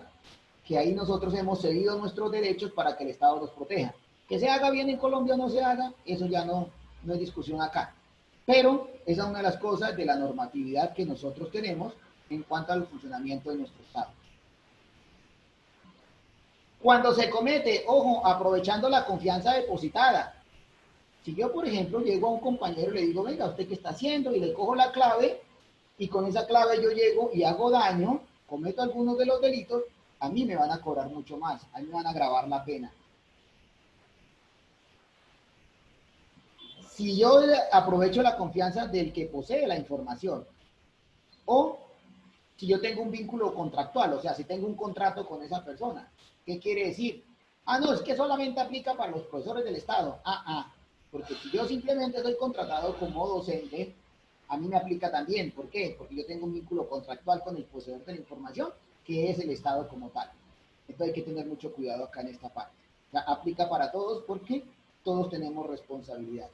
que ahí nosotros hemos cedido nuestros derechos para que el Estado los proteja. Que se haga bien en Colombia o no se haga, eso ya no es discusión acá. Pero esa es una de las cosas de la normatividad que nosotros tenemos en cuanto al funcionamiento de nuestro Estado. Cuando se comete, ojo, aprovechando la confianza depositada. Si yo, por ejemplo, llego a un compañero y le digo, venga, ¿usted qué está haciendo? Y le cojo la clave, y con esa clave yo llego y hago daño, cometo algunos de los delitos, a mí me van a cobrar mucho más, a mí me van a agravar la pena. Si yo aprovecho la confianza del que posee la información, o si yo tengo un vínculo contractual, o sea, si tengo un contrato con esa persona, ¿qué quiere decir? Ah, no, es que solamente aplica para los profesores del Estado. Porque si yo simplemente soy contratado como docente, a mí me aplica también. ¿Por qué? Porque yo tengo un vínculo contractual con el poseedor de la información, que es el Estado como tal. Entonces hay que tener mucho cuidado acá en esta parte. O sea, aplica para todos porque todos tenemos responsabilidad.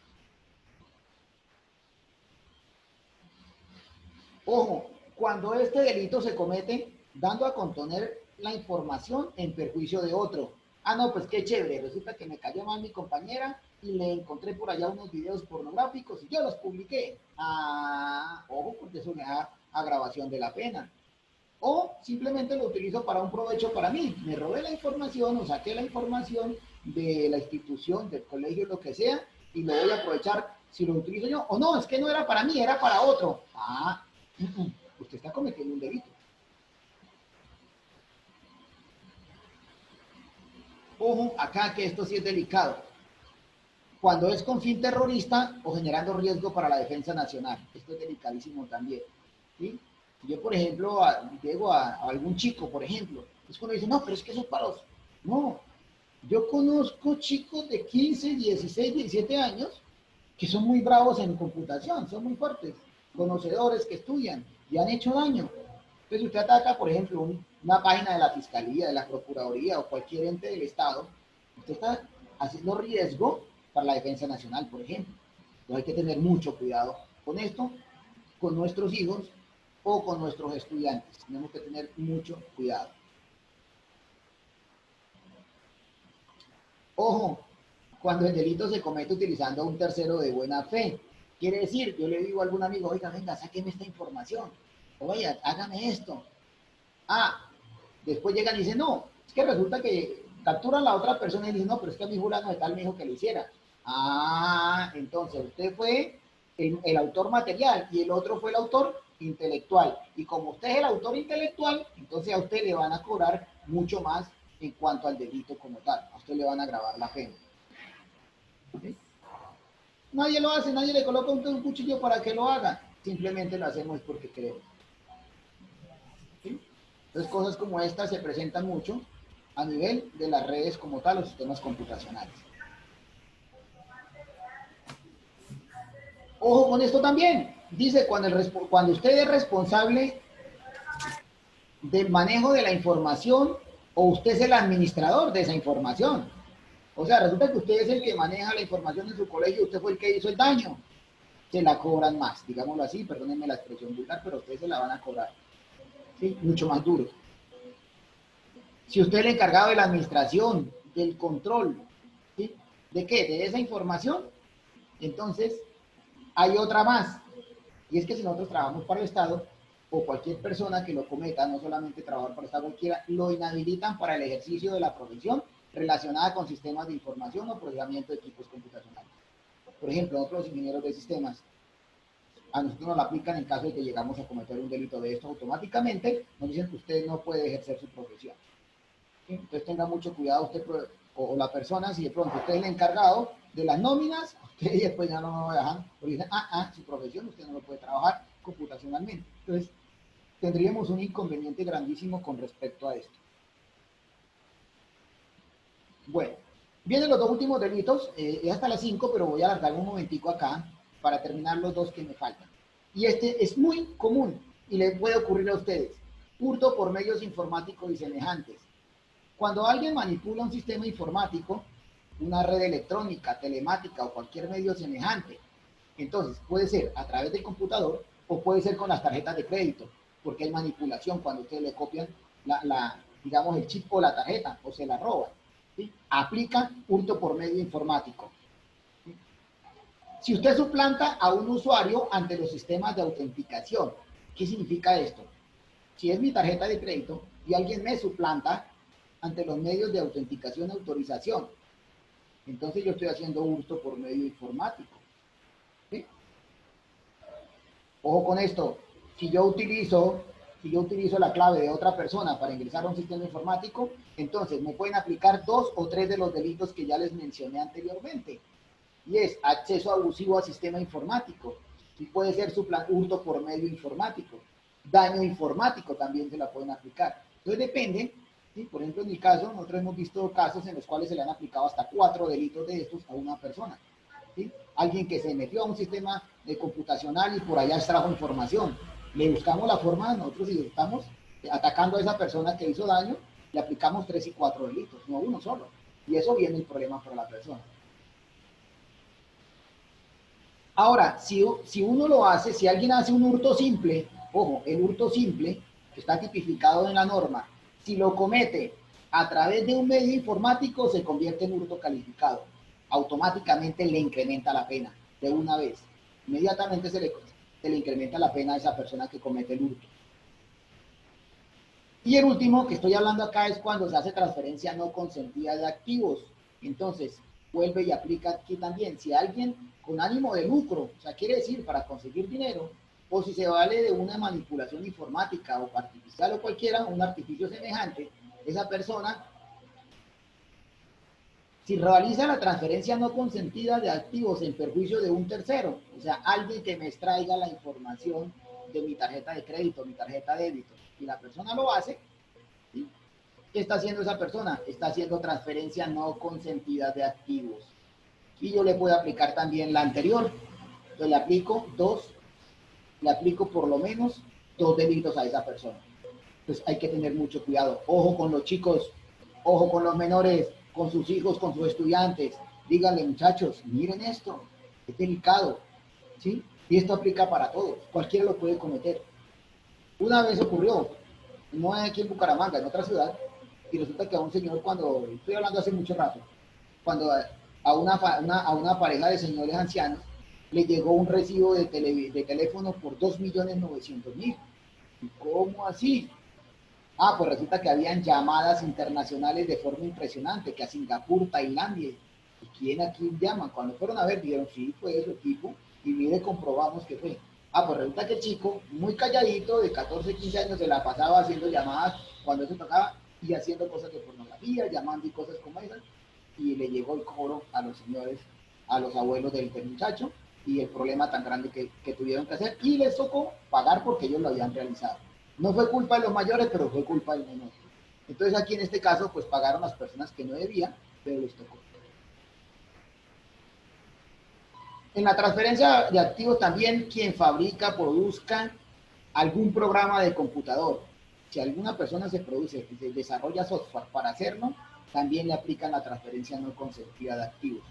Ojo, cuando este delito se comete dando a contener la información en perjuicio de otro. Ah, no, pues qué chévere, resulta que me cayó mal mi compañera y le encontré por allá unos videos pornográficos y yo los publiqué. Ojo, porque eso me da agravación de la pena. O simplemente lo utilizo para un provecho para mí. Me robé la información o saqué la información de la institución, del colegio, lo que sea, y lo voy a aprovechar si lo utilizo yo. O no, es que no era para mí, era para otro. Usted está cometiendo un delito. Ojo, acá que esto sí es delicado. Cuando es con fin terrorista o generando riesgo para la defensa nacional. Esto es delicadísimo también. ¿Sí? Yo, por ejemplo, llego a algún chico, por ejemplo, es cuando dice, no, pero es que eso es para los... No, yo conozco chicos de 15, 16, 17 años que son muy bravos en computación, son muy fuertes, conocedores que estudian y han hecho daño. Entonces usted ataca, por ejemplo, una página de la Fiscalía, de la Procuraduría o cualquier ente del Estado, usted está haciendo riesgo para la defensa nacional, por ejemplo. Entonces hay que tener mucho cuidado con esto, con nuestros hijos o con nuestros estudiantes. Tenemos que tener mucho cuidado. Ojo, cuando el delito se comete utilizando a un tercero de buena fe. Quiere decir, yo le digo a algún amigo, oiga, venga, sáqueme esta información, oiga, hágame esto. Ah, después llegan y dicen, no, es que resulta que capturan a la otra persona y dicen, no, pero es que a mi fulano de tal me dijo que lo hiciera. Ah, entonces usted fue el autor material y el otro fue el autor intelectual. Y como usted es el autor intelectual, entonces a usted le van a cobrar mucho más en cuanto al delito como tal. A usted le van a agravar la pena. ¿Sí? Nadie lo hace, nadie le coloca un cuchillo para que lo haga. Simplemente lo hacemos porque queremos. ¿Sí? Entonces cosas como estas se presentan mucho a nivel de las redes como tal, los sistemas computacionales. Ojo con esto también. Dice, cuando usted es responsable del manejo de la información o usted es el administrador de esa información. O sea, resulta que usted es el que maneja la información en su colegio, usted fue el que hizo el daño. Se la cobran más, digámoslo así, perdónenme la expresión vulgar, pero ustedes se la van a cobrar. ¿Sí? Mucho más duro. Si usted es el encargado de la administración, del control, ¿sí? ¿De qué? De esa información, entonces hay otra más. Y es que si nosotros trabajamos para el Estado, o cualquier persona que lo cometa, no solamente trabajador para el Estado cualquiera, lo inhabilitan para el ejercicio de la profesión relacionada con sistemas de información o procesamiento de equipos computacionales. Por ejemplo, nosotros los ingenieros de sistemas, a nosotros nos lo aplican en caso de que llegamos a cometer un delito de esto automáticamente, nos dicen que usted no puede ejercer su profesión. ¿Sí? Entonces tenga mucho cuidado usted o la persona, si de pronto usted es el encargado de las nóminas, usted después ya no lo dejan, porque dicen, su profesión usted no lo puede trabajar computacionalmente. Entonces tendríamos un inconveniente grandísimo con respecto a esto. Bueno, vienen los dos últimos delitos, es hasta las 5, pero voy a alargar un momentico acá para terminar los dos que me faltan. Y este es muy común y le puede ocurrir a ustedes. Hurto por medios informáticos y semejantes. Cuando alguien manipula un sistema informático, una red electrónica, telemática o cualquier medio semejante, entonces puede ser a través del computador o puede ser con las tarjetas de crédito, porque hay manipulación cuando ustedes le copian digamos, el chip o la tarjeta o se la roban. ¿Sí? Aplica hurto por medio informático. ¿Sí? Si usted suplanta a un usuario ante los sistemas de autenticación, ¿qué significa esto? Si es mi tarjeta de crédito y alguien me suplanta ante los medios de autenticación y autorización, entonces yo estoy haciendo hurto por medio informático. ¿Sí? Ojo con esto, si yo utilizo la clave de otra persona para ingresar a un sistema informático, entonces me pueden aplicar 2 o 3 de los delitos que ya les mencioné anteriormente. Y es acceso abusivo al sistema informático, y puede ser hurto por medio informático, daño informático también se la pueden aplicar. Entonces depende, ¿sí? Por ejemplo en mi caso, nosotros hemos visto casos en los cuales se le han aplicado hasta 4 delitos de estos a una persona. ¿Sí? Alguien que se metió a un sistema computacional y por allá extrajo información. Le buscamos la forma, nosotros si estamos atacando a esa persona que hizo daño, le aplicamos 3 y 4 delitos, no uno solo. Y eso viene el problema para la persona. Ahora, si uno lo hace, si alguien hace un hurto simple, ojo, el hurto simple, que está tipificado en la norma, si lo comete a través de un medio informático, se convierte en hurto calificado. Automáticamente le incrementa la pena de una vez. Inmediatamente se le incrementa la pena a esa persona que comete el hurto. Y el último que estoy hablando acá es cuando se hace transferencia no consentida de activos. Entonces, vuelve y aplica aquí también. Si alguien con ánimo de lucro, o sea, quiere decir para conseguir dinero, o si se vale de una manipulación informática o artificial o cualquiera, un artificio semejante, esa persona, si realiza la transferencia no consentida de activos en perjuicio de un tercero, o sea, alguien que me extraiga la información de mi tarjeta de crédito, mi tarjeta de débito, y la persona lo hace, ¿sí? ¿Qué está haciendo esa persona? Está haciendo transferencia no consentida de activos. Y yo le puedo aplicar también la anterior. Entonces le aplico por lo menos 2 delitos a esa persona. Entonces hay que tener mucho cuidado. Ojo con los chicos, ojo con los menores, con sus hijos, con sus estudiantes. Díganle, muchachos, miren esto, es delicado, ¿sí? Y esto aplica para todos, cualquiera lo puede cometer. Una vez ocurrió, no aquí en Bucaramanga, en otra ciudad, y resulta que a un señor, cuando, estoy hablando hace mucho rato, cuando a una pareja de señores ancianos le llegó un recibo de teléfono por 2.900.000. ¿Y cómo así? Ah, pues resulta que habían llamadas internacionales de forma impresionante, que a Singapur, Tailandia. ¿Y quién aquí llama? Cuando fueron a ver, dijeron, sí, fue su equipo, y mire, comprobamos que fue. Ah, pues resulta que el chico, muy calladito, de 14, 15 años, se la pasaba haciendo llamadas cuando se tocaba y haciendo cosas de pornografía, llamando y cosas como esas, y le llegó el cobro a los señores, a los abuelos del muchacho, y el problema tan grande que tuvieron que hacer, y les tocó pagar porque ellos lo habían realizado. No fue culpa de los mayores, pero fue culpa del menor. Entonces aquí en este caso, pues pagaron las personas que no debían, pero les tocó. En la transferencia de activos también quien fabrica, produzca algún programa de computador. Si alguna persona se produce, se desarrolla software para hacerlo, también le aplican la transferencia no consentida de activos,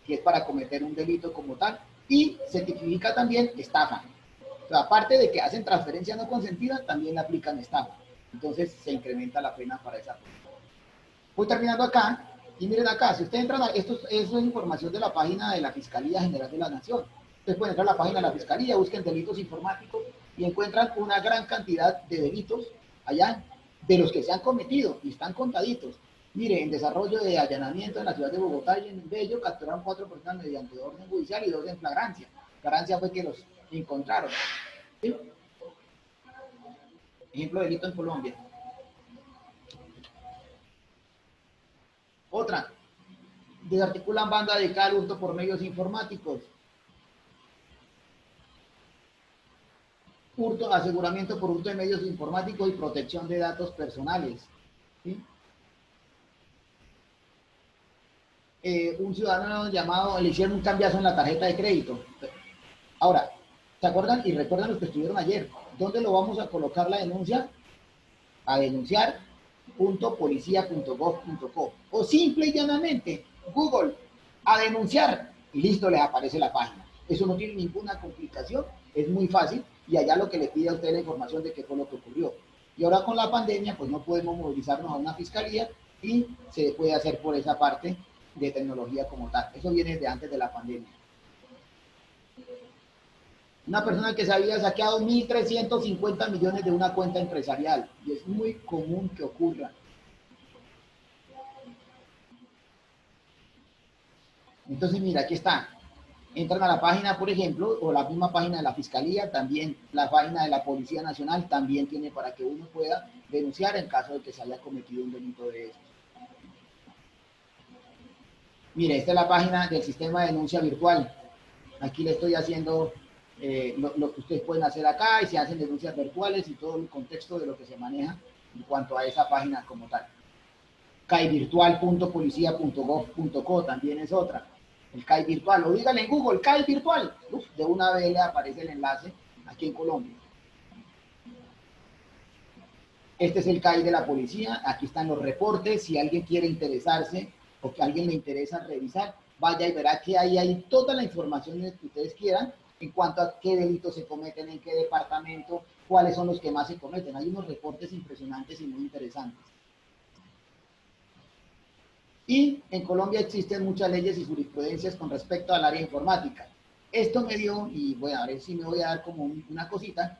que es para cometer un delito como tal, y se tipifica también estafa. O sea, aparte de que hacen transferencia no consentida, también le aplican estafa. Entonces se incrementa la pena para esa persona. Voy terminando acá, y miren acá, si ustedes entran a esto es información de la página de la Fiscalía General de la Nación. Ustedes pueden entrar a la página de la Fiscalía, busquen delitos informáticos y encuentran una gran cantidad de delitos allá, de los que se han cometido y están contaditos. Mire, en desarrollo de allanamiento en la ciudad de Bogotá y en Bello capturaron 4 personas mediante orden judicial y 2 en flagrancia. Flagrancia fue que los encontraron. ¿Sí? Ejemplo de delito en Colombia. Otra, desarticulan banda de cal hurto por medios informáticos. Hurto, aseguramiento por hurto de medios informáticos y protección de datos personales. ¿Sí? Un ciudadano llamado, le hicieron un cambiazo en la tarjeta de crédito. Ahora, ¿se acuerdan y recuerdan los que estuvieron ayer? ¿Dónde lo vamos a colocar la denuncia? A denunciar.policia.gov.co o simple y llanamente Google a denunciar y listo, les aparece la página. Eso no tiene ninguna complicación, es muy fácil y allá lo que le pide a usted la información de qué fue lo que ocurrió. Y ahora con la pandemia pues no podemos movilizarnos a una fiscalía y se puede hacer por esa parte de tecnología como tal. Eso viene de antes de la pandemia. Una persona que se había saqueado 1.350 millones de una cuenta empresarial y es muy común que ocurra. Entonces, mira, aquí está. Entran a la página, por ejemplo, o la misma página de la Fiscalía, también la página de la Policía Nacional, también tiene para que uno pueda denunciar en caso de que se haya cometido un delito de eso. Mire, esta es la página del sistema de denuncia virtual. Aquí le estoy haciendo lo que ustedes pueden hacer acá y se hacen denuncias virtuales y todo el contexto de lo que se maneja en cuanto a esa página como tal. caivirtual.policia.gov.co también es otra. El CAI virtual, o díganle en Google, CAI virtual. Uf, de una vez le aparece el enlace aquí en Colombia. Este es el CAI de la policía, aquí están los reportes, si alguien quiere interesarse o que a alguien le interesa revisar, vaya y verá que ahí hay toda la información que ustedes quieran en cuanto a qué delitos se cometen, en qué departamento, cuáles son los que más se cometen. Hay unos reportes impresionantes y muy interesantes. Y en Colombia existen muchas leyes y jurisprudencias con respecto al área informática. Esto me dio, y voy a ver si me voy a dar como una cosita,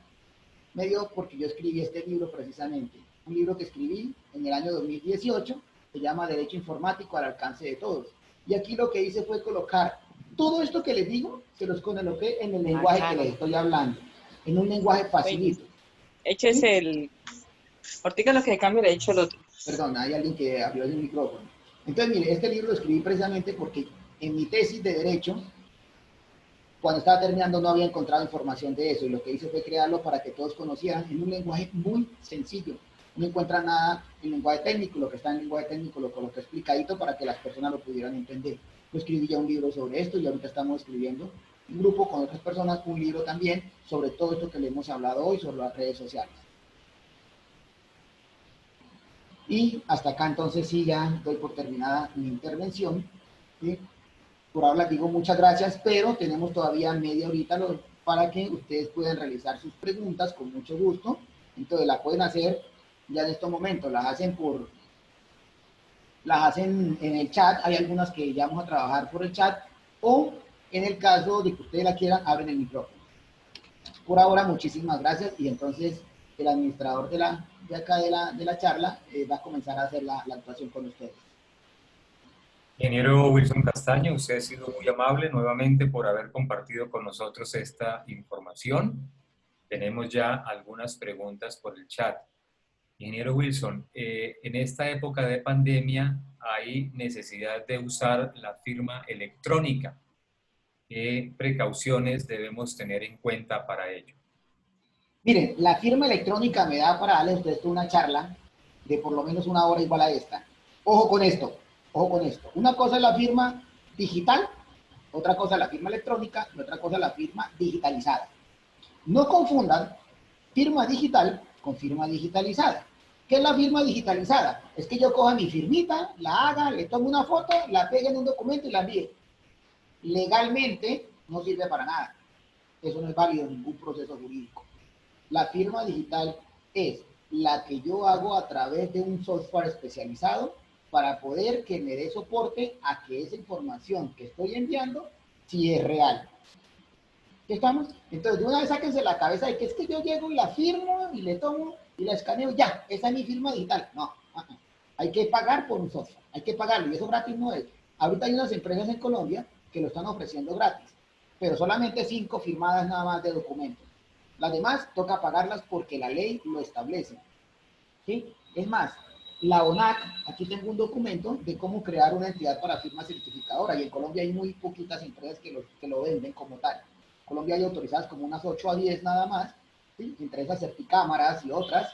me dio porque yo escribí este libro precisamente. Un libro que escribí en el año 2018, se llama Derecho Informático al alcance de todos. Y aquí lo que hice fue colocar todo esto que les digo, se los coloqué en el lenguaje que les estoy hablando, en un lenguaje facilito. Hecho es el... Ahorita lo que cambio le he hecho el otro. Perdón, hay alguien que abrió el micrófono. Entonces, mire, este libro lo escribí precisamente porque en mi tesis de Derecho, cuando estaba terminando no había encontrado información de eso y lo que hice fue crearlo para que todos conocieran en un lenguaje muy sencillo. No encuentran nada en lenguaje técnico, lo que está en lenguaje técnico lo coloqué explicadito para que las personas lo pudieran entender. Yo escribí ya un libro sobre esto y ahorita estamos escribiendo un grupo con otras personas, un libro también sobre todo esto que le hemos hablado hoy sobre las redes sociales. Y hasta acá entonces sí ya doy por terminada mi intervención. ¿Sí? Por ahora les digo muchas gracias, pero tenemos todavía media horita para que ustedes puedan realizar sus preguntas con mucho gusto. Entonces la pueden hacer ya en estos momentos, las hacen por las hacen en el chat, hay algunas que ya vamos a trabajar por el chat, o en el caso de que ustedes la quieran, abren el micrófono. Por ahora, muchísimas gracias, y entonces el administrador de acá de la charla va a comenzar a hacer la actuación con ustedes. Ingeniero Wilson Castaño, usted ha sido muy amable nuevamente por haber compartido con nosotros esta información. Tenemos ya algunas preguntas por el chat. Ingeniero Wilson, en esta época de pandemia hay necesidad de usar la firma electrónica. ¿Qué precauciones debemos tener en cuenta para ello? Miren, la firma electrónica me da para darles ustedes una charla de por lo menos una hora igual a esta. Ojo con esto, ojo con esto. Una cosa es la firma digital, otra cosa es la firma electrónica y otra cosa es la firma digitalizada. No confundan firma digital con firma digitalizada. ¿Qué es la firma digitalizada? Es que yo coja mi firmita, la haga, le tomo una foto, la pegue en un documento y la envíe. Legalmente no sirve para nada. Eso no es válido en ningún proceso jurídico. La firma digital es la que yo hago a través de un software especializado para poder que me dé soporte a que esa información que estoy enviando sí es real. ¿Qué estamos? Entonces, de una vez sáquense la cabeza de que es que yo llego y la firmo y le tomo y la escaneo, ya, esa es mi firma digital. No, hay que pagar por un software, hay que pagarlo, y eso gratis no es. Ahorita hay unas empresas en Colombia que lo están ofreciendo gratis, pero solamente 5 firmadas nada más de documentos. Las demás toca pagarlas porque la ley lo establece. ¿Sí? Es más, la ONAC, aquí tengo un documento de cómo crear una entidad para firma certificadora, y en Colombia hay muy poquitas empresas que lo venden como tal. En Colombia hay autorizadas como unas 8 a 10 nada más, ¿sí? Entre esas Certicámaras y otras,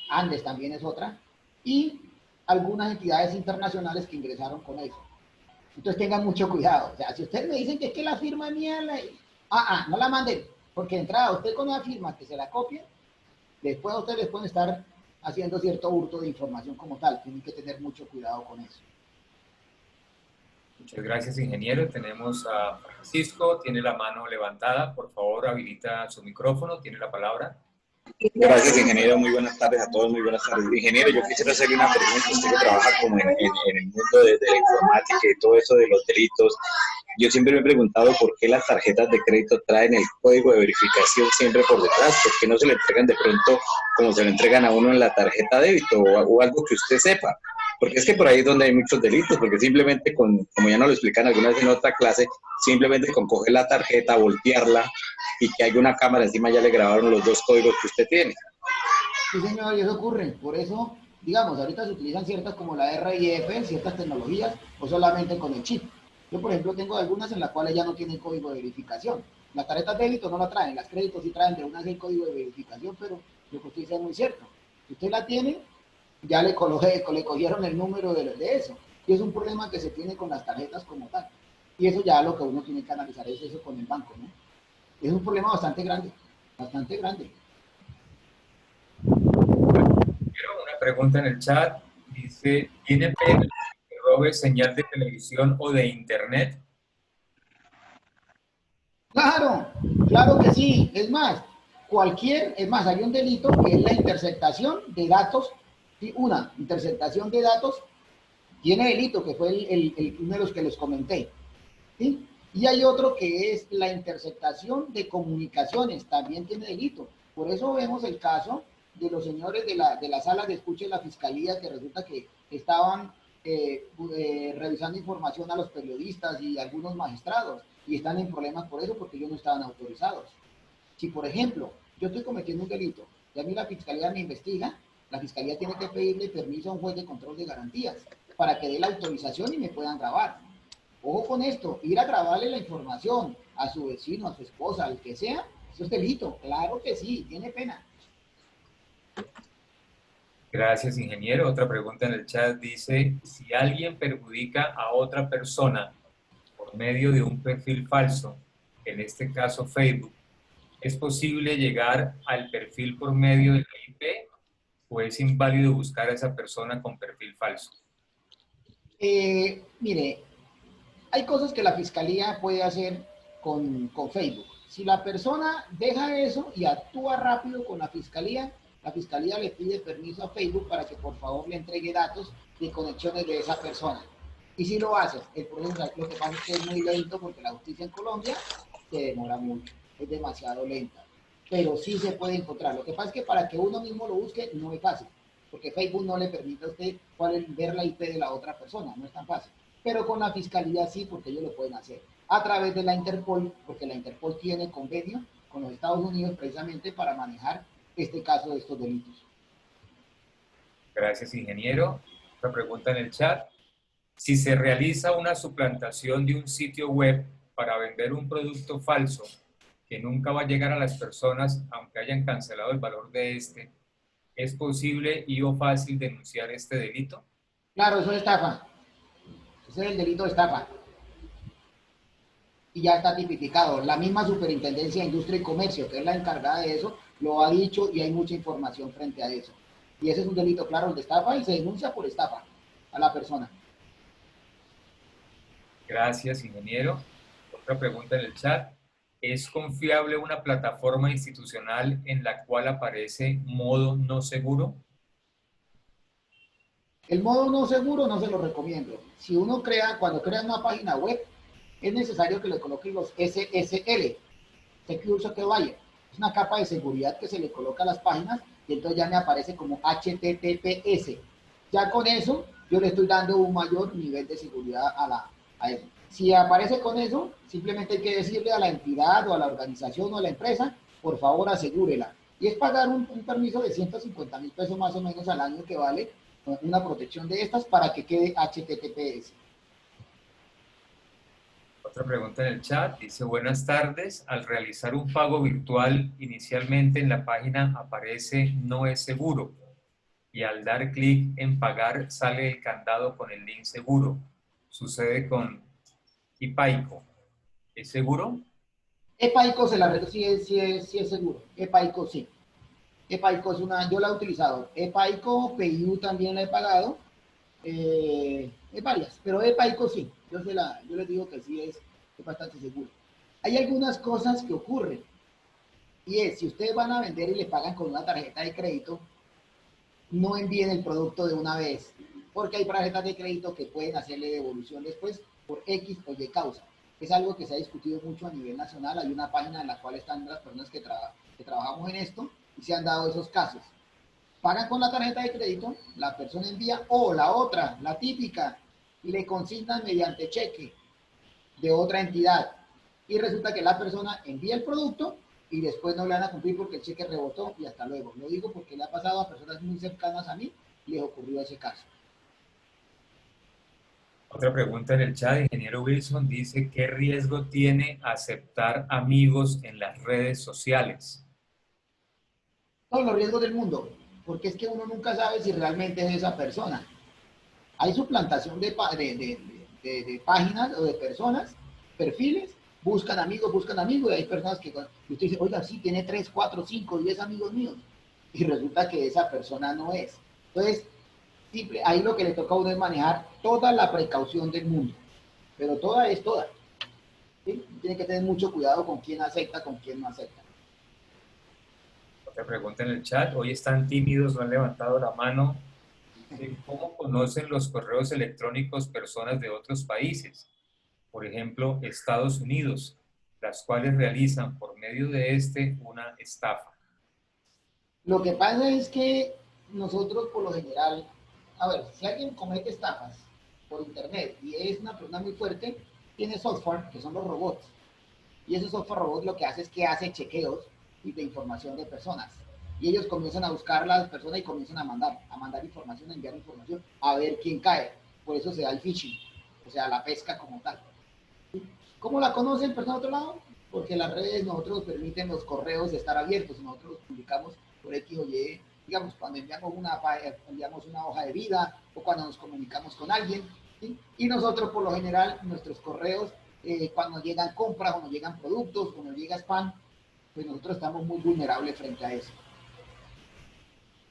Andes también es otra, y algunas entidades internacionales que ingresaron con eso. Entonces tengan mucho cuidado. O sea, si ustedes me dicen que es que la firma mía, no la manden, porque de entrada usted con una firma que se la copie, después a ustedes les pueden estar haciendo cierto hurto de información como tal. Tienen que tener mucho cuidado con eso. Muchas gracias, ingeniero. Tenemos a Francisco, tiene la mano levantada. Por favor, habilita su micrófono, tiene la palabra. Gracias, ingeniero. Muy buenas tardes a todos. Muy buenas tardes. Ingeniero, yo quisiera hacerle una pregunta. Usted que trabaja como en el mundo de la informática y todo eso de los delitos. Yo siempre me he preguntado por qué las tarjetas de crédito traen el código de verificación siempre por detrás. ¿Por qué no se le entregan de pronto como se le entregan a uno en la tarjeta de débito o algo que usted sepa? Porque es que por ahí es donde hay muchos delitos, porque simplemente como ya nos lo explican algunas en otra clase, simplemente con coger la tarjeta, voltearla y que haya una cámara encima ya le grabaron los 2 códigos que usted tiene. Sí, señor, y eso ocurre. Por eso, digamos, ahorita se utilizan ciertas como la RIF, ciertas tecnologías, o solamente con el chip. Yo, por ejemplo, tengo algunas en las cuales ya no tienen código de verificación. Las tarjetas de débito no la traen, las créditos sí traen de una vez el código de verificación, pero lo que usted dice es muy cierto. Si usted la tiene, ya le cogieron el número de eso. Y es un problema que se tiene con las tarjetas como tal. Y eso ya lo que uno tiene que analizar es eso con el banco, ¿no? Es un problema bastante grande, bastante grande. Una pregunta en el chat. Dice, ¿tiene pena que robe señal de televisión o de internet? Claro, claro que sí. Es más, hay un delito que es la interceptación de datos. ¿Sí? Una interceptación de datos tiene delito, que fue uno de los que les comenté. ¿Sí? Y hay otro que es la interceptación de comunicaciones, también tiene delito. Por eso vemos el caso de los señores de la sala de escucha de la fiscalía, que resulta que estaban revisando información a los periodistas y a algunos magistrados, y están en problemas por eso, porque ellos no estaban autorizados. Si, por ejemplo, yo estoy cometiendo un delito y a mí la fiscalía me investiga, la fiscalía tiene que pedirle permiso a un juez de control de garantías para que dé la autorización y me puedan grabar. Ojo con esto, ir a grabarle la información a su vecino, a su esposa, al que sea, eso es delito. Claro que sí, tiene pena. Gracias, ingeniero. Otra pregunta en el chat dice, si alguien perjudica a otra persona por medio de un perfil falso, en este caso Facebook, ¿es posible llegar al perfil por medio de la IP o es inválido buscar a esa persona con perfil falso? Mire, hay cosas que la fiscalía puede hacer con Facebook. Si la persona deja eso y actúa rápido con la fiscalía, la fiscalía le pide permiso a Facebook para que por favor le entregue datos de conexiones de esa persona. Y si lo haces, el proceso, lo que pasa es que es muy lento porque la justicia en Colombia se demora mucho, es demasiado lenta, pero sí se puede encontrar. Lo que pasa es que para que uno mismo lo busque no es fácil, porque Facebook no le permite a usted ver la IP de la otra persona, no es tan fácil. Pero con la fiscalía sí, porque ellos lo pueden hacer a través de la Interpol, porque la Interpol tiene convenio con los Estados Unidos precisamente para manejar este caso de estos delitos. Gracias, ingeniero. Otra pregunta en el chat. Si se realiza una suplantación de un sitio web para vender un producto falso que nunca va a llegar a las personas, aunque hayan cancelado el valor de este, ¿es posible y o fácil denunciar este delito? Claro, eso es estafa. Ese es el delito de estafa. Y ya está tipificado. La misma Superintendencia de Industria y Comercio, que es la encargada de eso, lo ha dicho y hay mucha información frente a eso. Y ese es un delito, claro, el de estafa, y se denuncia por estafa a la persona. Gracias, ingeniero. Otra pregunta en el chat. ¿Es confiable una plataforma institucional en la cual aparece modo no seguro? El modo no seguro no se lo recomiendo. Si uno cuando crea una página web, es necesario que le coloquen los SSL, Secure Socket Layer. Es una capa de seguridad que se le coloca a las páginas y entonces ya me aparece como HTTPS. Ya con eso, yo le estoy dando un mayor nivel de seguridad a eso. Si aparece con eso, simplemente hay que decirle a la entidad o a la organización o a la empresa, por favor asegúrela. Y es pagar un permiso de 150.000 pesos más o menos al año que vale una protección de estas para que quede HTTPS. Otra pregunta en el chat. Dice, buenas tardes. Al realizar un pago virtual, inicialmente en la página aparece no es seguro. Y al dar clic en pagar, sale el candado con el link seguro. Sucede con ePaico. ¿Es seguro? ePaico sí es seguro. ePaico sí. ePaico yo la he utilizado. ePaico, PayU también la he pagado. Varias, pero ePaico sí. Yo les digo que sí es bastante seguro. Hay algunas cosas que ocurren. Y es, si ustedes van a vender y le pagan con una tarjeta de crédito, no envíen el producto de una vez, porque hay tarjetas de crédito que pueden hacerle devolución después por X o Y causa. Es algo que se ha discutido mucho a nivel nacional. Hay una página en la cual están las personas que trabajamos en esto y se han dado esos casos. Pagan con la tarjeta de crédito, la persona envía, o la otra, la típica, y le consignan mediante cheque de otra entidad. Y resulta que la persona envía el producto y después no le van a cumplir porque el cheque rebotó y hasta luego. Lo digo porque le ha pasado a personas muy cercanas a mí y les ocurrió ese caso. Otra pregunta en el chat, ingeniero Wilson, dice, ¿qué riesgo tiene aceptar amigos en las redes sociales? Todos los riesgos del mundo, porque es que uno nunca sabe si realmente es esa persona. Hay suplantación de páginas o de personas, perfiles, buscan amigos, y hay personas que usted dice, oiga, sí, tiene 3, 4, 5, 10 amigos míos, y resulta que esa persona no es. Entonces, ahí lo que le toca a uno es manejar toda la precaución del mundo, pero toda es toda. ¿Sí? Tiene que tener mucho cuidado con quién acepta, con quién no acepta. Otra pregunta en el chat, hoy están tímidos, no han levantado la mano. ¿Cómo conocen los correos electrónicos personas de otros países? Por ejemplo, Estados Unidos, las cuales realizan por medio de una estafa. Lo que pasa es que nosotros por lo general, a ver, si alguien comete estafas por internet y es una persona muy fuerte, tiene software, que son los robots. Y ese software robot lo que hace es que hace chequeos de información de personas. Y ellos comienzan a buscar a las personas y comienzan a mandar información, a enviar información, a ver quién cae. Por eso se da el phishing, o sea, la pesca como tal. ¿Cómo la conocen personas de otro lado? Porque las redes nosotros permiten los correos estar abiertos. Nosotros los publicamos por X o Y, digamos, cuando enviamos una hoja de vida o cuando nos comunicamos con alguien. ¿Sí? Y nosotros, por lo general, nuestros correos, cuando llegan compras o nos llegan productos o nos llega spam, pues nosotros estamos muy vulnerables frente a eso.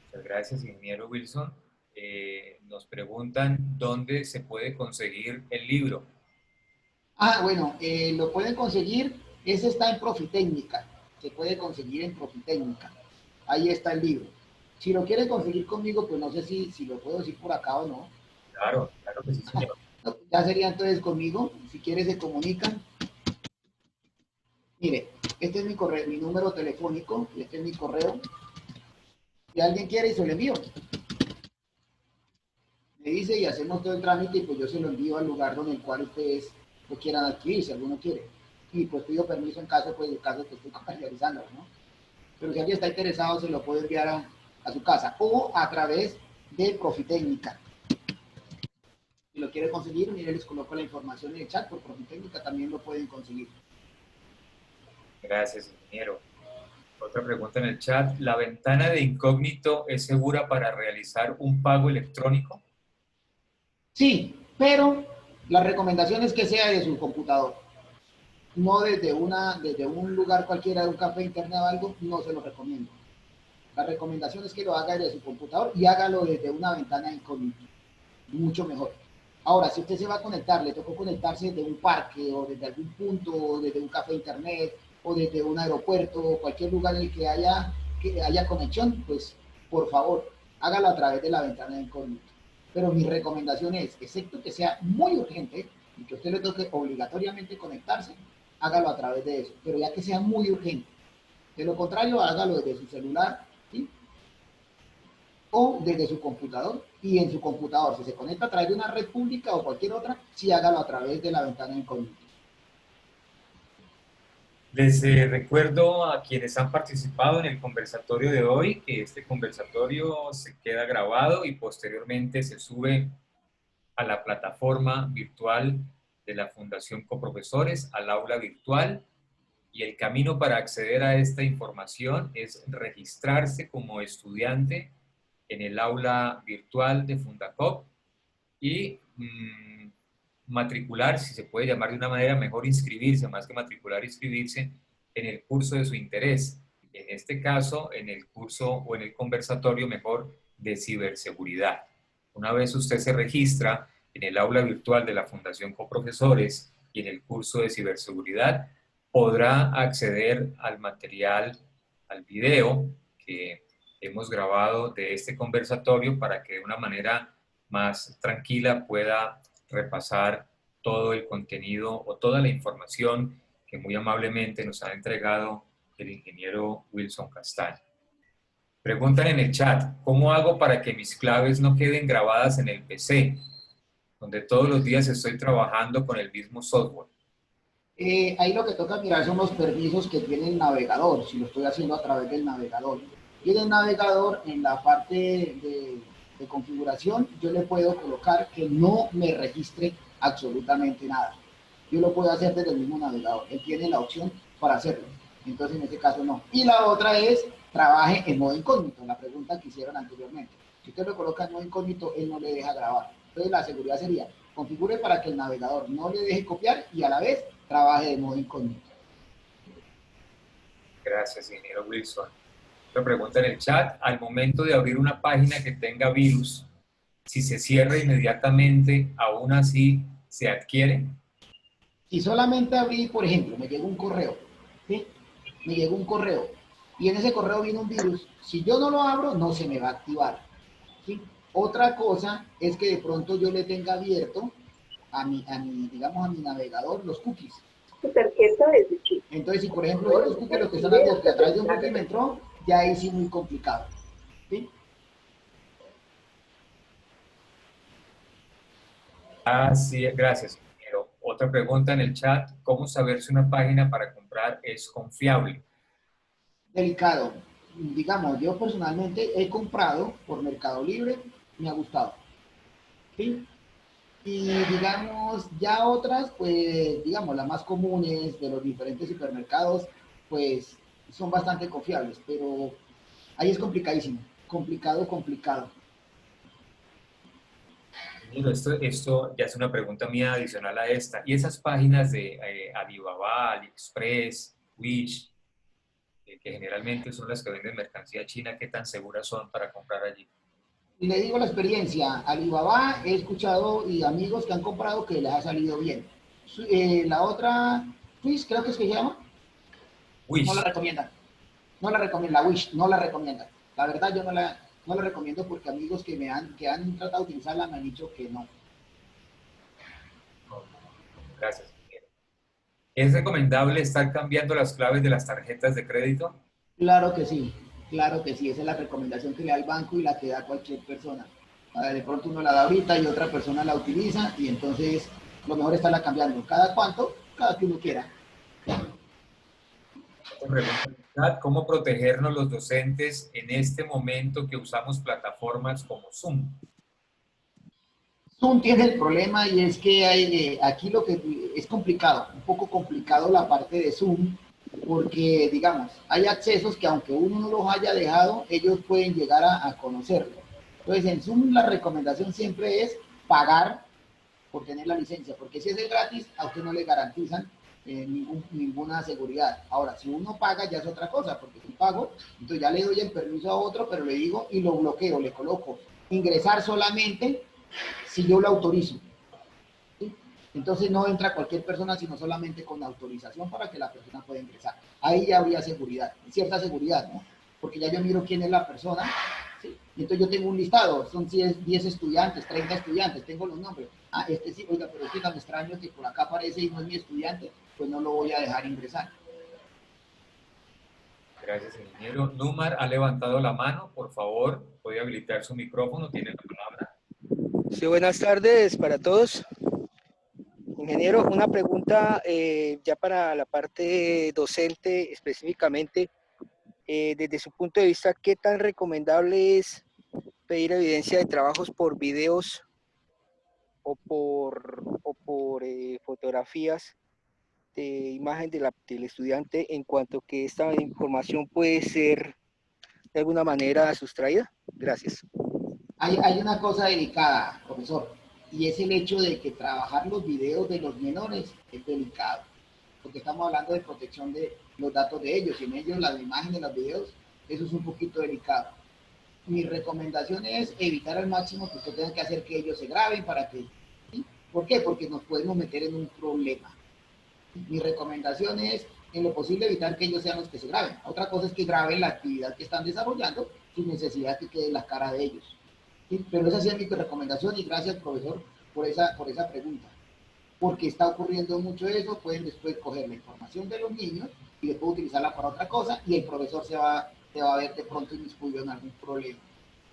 Muchas gracias, ingeniero Wilson. Nos preguntan dónde se puede conseguir el libro. Bueno, lo pueden conseguir, ese está en Profitécnica, se puede conseguir en Profitécnica, ahí está el libro. Si lo quieren conseguir conmigo, pues no sé si lo puedo decir por acá o no. Claro, claro que sí, señor. No, ya sería entonces conmigo. Si quieren se comunican. Mire, este es mi correo, mi número telefónico, este es mi correo. Si alguien quiere y se lo envío. Me dice y hacemos todo el trámite y pues yo se lo envío al lugar donde el cual ustedes lo quieran adquirir, si alguno quiere. Y pues pido permiso en caso, pues, el caso que estoy comercializando, ¿no? Pero si alguien está interesado, se lo puedo enviar a su casa o a través de Profitécnica. Si lo quiere conseguir, mire, les coloco la información en el chat, por Profitécnica también lo pueden conseguir. Gracias, ingeniero. Otra pregunta en el chat. ¿La ventana de incógnito es segura para realizar un pago electrónico? Sí, pero la recomendación es que sea de su computador. No desde un lugar cualquiera, de un café internet o algo, no se lo recomiendo. La recomendación es que lo haga desde su computador y hágalo desde una ventana incógnita. Mucho mejor. Ahora, si usted se va a conectar, le tocó conectarse desde un parque o desde algún punto, o desde un café internet o desde un aeropuerto o cualquier lugar en el que haya conexión, pues por favor, hágalo a través de la ventana de incógnito. Pero mi recomendación es, excepto que sea muy urgente y que a usted le toque obligatoriamente conectarse, hágalo a través de eso. Pero ya que sea muy urgente. De lo contrario, hágalo desde su celular, ¿sí? O desde su computador, y en su computador, si se conecta a través de una red pública o cualquier otra, sí hágalo a través de la ventana incógnita. Les recuerdo a quienes han participado en el conversatorio de hoy que este conversatorio se queda grabado y posteriormente se sube a la plataforma virtual de la Fundación Coprofesores, al aula virtual, y el camino para acceder a esta información es registrarse como estudiante en el aula virtual de Fundacop y matricular, si se puede llamar de una manera, mejor inscribirse, más que matricular, inscribirse en el curso de su interés. En este caso, en el curso o en el conversatorio mejor de ciberseguridad. Una vez usted se registra en el aula virtual de la Fundación Coprofesores y en el curso de ciberseguridad, podrá acceder al material, al video que hemos grabado de este conversatorio para que de una manera más tranquila pueda repasar todo el contenido o toda la información que muy amablemente nos ha entregado el ingeniero Wilson Castaño. Preguntan en el chat, ¿cómo hago para que mis claves no queden grabadas en el PC, donde todos los días estoy trabajando con el mismo software? Ahí lo que toca mirar son los permisos que tiene el navegador, si lo estoy haciendo a través del navegador. Y en el navegador, en la parte de configuración, yo le puedo colocar que no me registre absolutamente nada. Yo lo puedo hacer desde el mismo navegador. Él tiene la opción para hacerlo. Entonces, en este caso, no. Y la otra es, trabaje en modo incógnito, la pregunta que hicieron anteriormente. Si usted lo coloca en modo incógnito, él no le deja grabar. Entonces, la seguridad sería, configure para que el navegador no le deje copiar y a la vez trabaje de modo incógnito. Gracias, ingeniero Wilson. Otra pregunta en el chat. Al momento de abrir una página que tenga virus, si se cierra inmediatamente, aún así se adquiere. Si solamente abrí, por ejemplo, me llegó un correo, ¿sí? Me llegó un correo y en ese correo viene un virus. Si yo no lo abro, no se me va a activar, ¿sí? Otra cosa es que de pronto yo le tenga abierto digamos, a mi navegador los cookies. Entonces, si por ejemplo estos cookies los que están abiertos a través de un cookie me entró, ya ahí sí muy complicado, ¿sí? Sí, gracias, ingeniero. Otra pregunta en el chat. ¿Cómo saber si una página para comprar es confiable? Delicado. Digamos, yo personalmente he comprado por Mercado Libre, me ha gustado, ¿sí? Y digamos, ya otras, pues, digamos, las más comunes de los diferentes supermercados, pues, son bastante confiables, pero ahí es complicadísimo, complicado. Ingeniero, esto ya es una pregunta mía adicional a esta. ¿Y esas páginas de Alibaba, AliExpress, Wish, que generalmente son las que venden mercancía china, qué tan seguras son para comprar allí? Y le digo la experiencia, Alibaba he escuchado y amigos que han comprado que les ha salido bien. La otra, Wish, creo que es que se llama, Wish. no la recomiendan. No la recomienda, la Wish, no la recomienda. La verdad, yo no la No la recomiendo porque amigos que han tratado de utilizarla me han dicho que no. Gracias, ingeniero. ¿Es recomendable estar cambiando las claves de las tarjetas de crédito? Claro que sí, claro que sí. Esa es la recomendación que le da el banco y la que da cualquier persona. De pronto uno la da ahorita y otra persona la utiliza y entonces lo mejor es estarla cambiando. ¿Cada cuánto? Cada que uno quiera. Otra pregunta, ¿cómo protegernos los docentes en este momento que usamos plataformas como Zoom? Zoom tiene el problema y es que hay, aquí lo que es complicado, un poco complicado la parte de Zoom, porque digamos, hay accesos que aunque uno no los haya dejado, ellos pueden llegar a conocerlo. Entonces en Zoom la recomendación siempre es pagar por tener la licencia, porque si es el gratis, a usted no le garantizan ninguna seguridad. Ahora, si uno paga ya es otra cosa, porque si pago, entonces ya le doy el permiso a otro, pero le digo y lo bloqueo, le coloco ingresar solamente si yo lo autorizo. ¿Sí? Entonces no entra cualquier persona, sino solamente con autorización para que la persona pueda ingresar. Ahí ya habría seguridad, cierta seguridad, ¿no? Porque ya yo miro quién es la persona, ¿sí? Y entonces yo tengo un listado, son 10 estudiantes, 30 estudiantes, tengo los nombres. Ah, este sí, oiga, pero este tan extraño que por acá aparece y no es mi estudiante, pues no lo voy a dejar ingresar. Gracias, ingeniero. Numar ha levantado la mano. Por favor, puede habilitar su micrófono. Tiene la palabra. Sí, buenas tardes para todos. Ingeniero, una pregunta ya para la parte docente específicamente. Desde su punto de vista, ¿qué tan recomendable es pedir evidencia de trabajos por videos o por fotografías de imagen del estudiante en cuanto que esta información puede ser de alguna manera sustraída? Gracias. Hay una cosa delicada, profesor, y es el hecho de que trabajar los videos de los menores es delicado, porque estamos hablando de protección de los datos de ellos, y en ellos la imagen de los videos, eso es un poquito delicado. Mi recomendación es evitar al máximo que usted tenga que hacer que ellos se graben para que, ¿sí? ¿Por qué? Porque nos podemos meter en un problema. Mi recomendación es, en lo posible, evitar que ellos sean los que se graben. Otra cosa es que graben la actividad que están desarrollando sin necesidad que quede la cara de ellos. ¿Sí? Pero esa sí es mi recomendación y gracias, profesor, por esa pregunta. Porque está ocurriendo mucho eso, pueden después coger la información de los niños y después utilizarla para otra cosa y el profesor se va a ver de pronto inmiscuido en algún problema.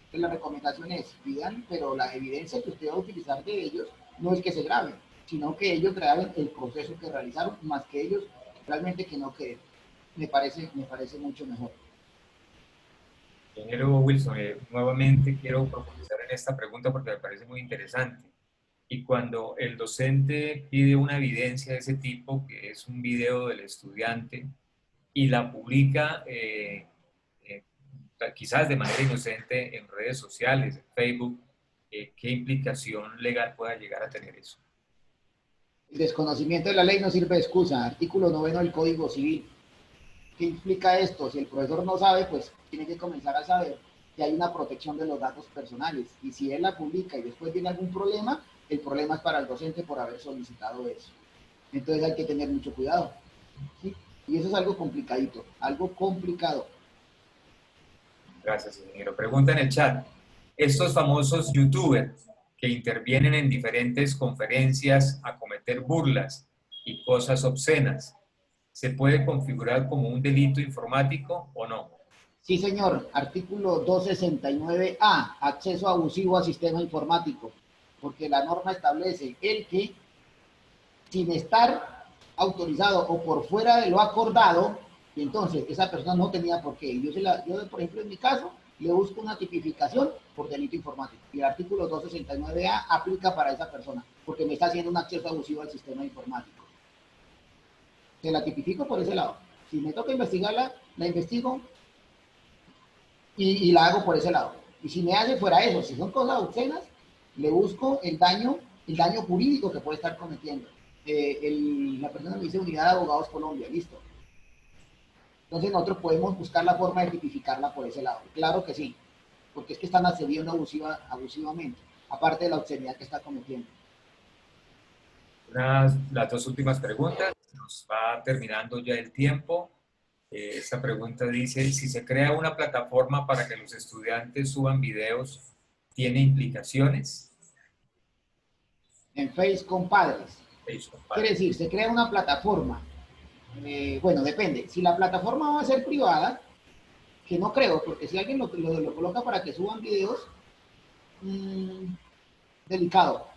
Entonces la recomendación es, pidan, pero la evidencia que usted va a utilizar de ellos no es que se graben, sino que ellos graben el proceso que realizaron, más que ellos realmente que no queden. Me parece mucho mejor. Ingeniero Wilson, nuevamente quiero profundizar en esta pregunta porque me parece muy interesante. Y cuando el docente pide una evidencia de ese tipo, que es un video del estudiante, y la publica eh, quizás de manera inocente en redes sociales, en Facebook, ¿qué implicación legal pueda llegar a tener eso? El desconocimiento de la ley no sirve de excusa. Artículo 9 del Código Civil. ¿Qué implica esto? Si el profesor no sabe, pues tiene que comenzar a saber que hay una protección de los datos personales. Y si él la publica y después tiene algún problema, el problema es para el docente por haber solicitado eso. Entonces hay que tener mucho cuidado. ¿Sí? Y eso es algo complicadito, algo complicado. Gracias, ingeniero. Pregunta en el chat. Estos famosos youtubers que intervienen en diferentes conferencias a cometer burlas y cosas obscenas, ¿se puede configurar como un delito informático o no? Sí, señor. Artículo 269A, acceso abusivo a sistema informático. Porque la norma establece el que, sin estar autorizado o por fuera de lo acordado, y entonces esa persona no tenía por qué. Yo, por ejemplo, en mi caso, le busco una tipificación por delito informático. Y el artículo 269A aplica para esa persona, porque me está haciendo un acceso abusivo al sistema informático. Se la tipifico por ese lado. Si me toca investigarla, la investigo y la hago por ese lado. Y si me hace fuera eso, si son cosas obscenas, le busco el daño jurídico que puede estar cometiendo. La persona me dice Unidad de Abogados Colombia, listo. Entonces nosotros podemos buscar la forma de tipificarla por ese lado. Claro que sí, porque es que están accediendo abusivamente, aparte de la obscenidad que está cometiendo. Las dos últimas preguntas, nos va terminando ya el tiempo. Esta pregunta dice, si se crea una plataforma para que los estudiantes suban videos, ¿tiene implicaciones? En Face con padres. Eso, Quiere decir, se crea una plataforma. Bueno, depende. Si la plataforma va a ser privada, que no creo, porque si alguien lo coloca para que suban videos, delicado.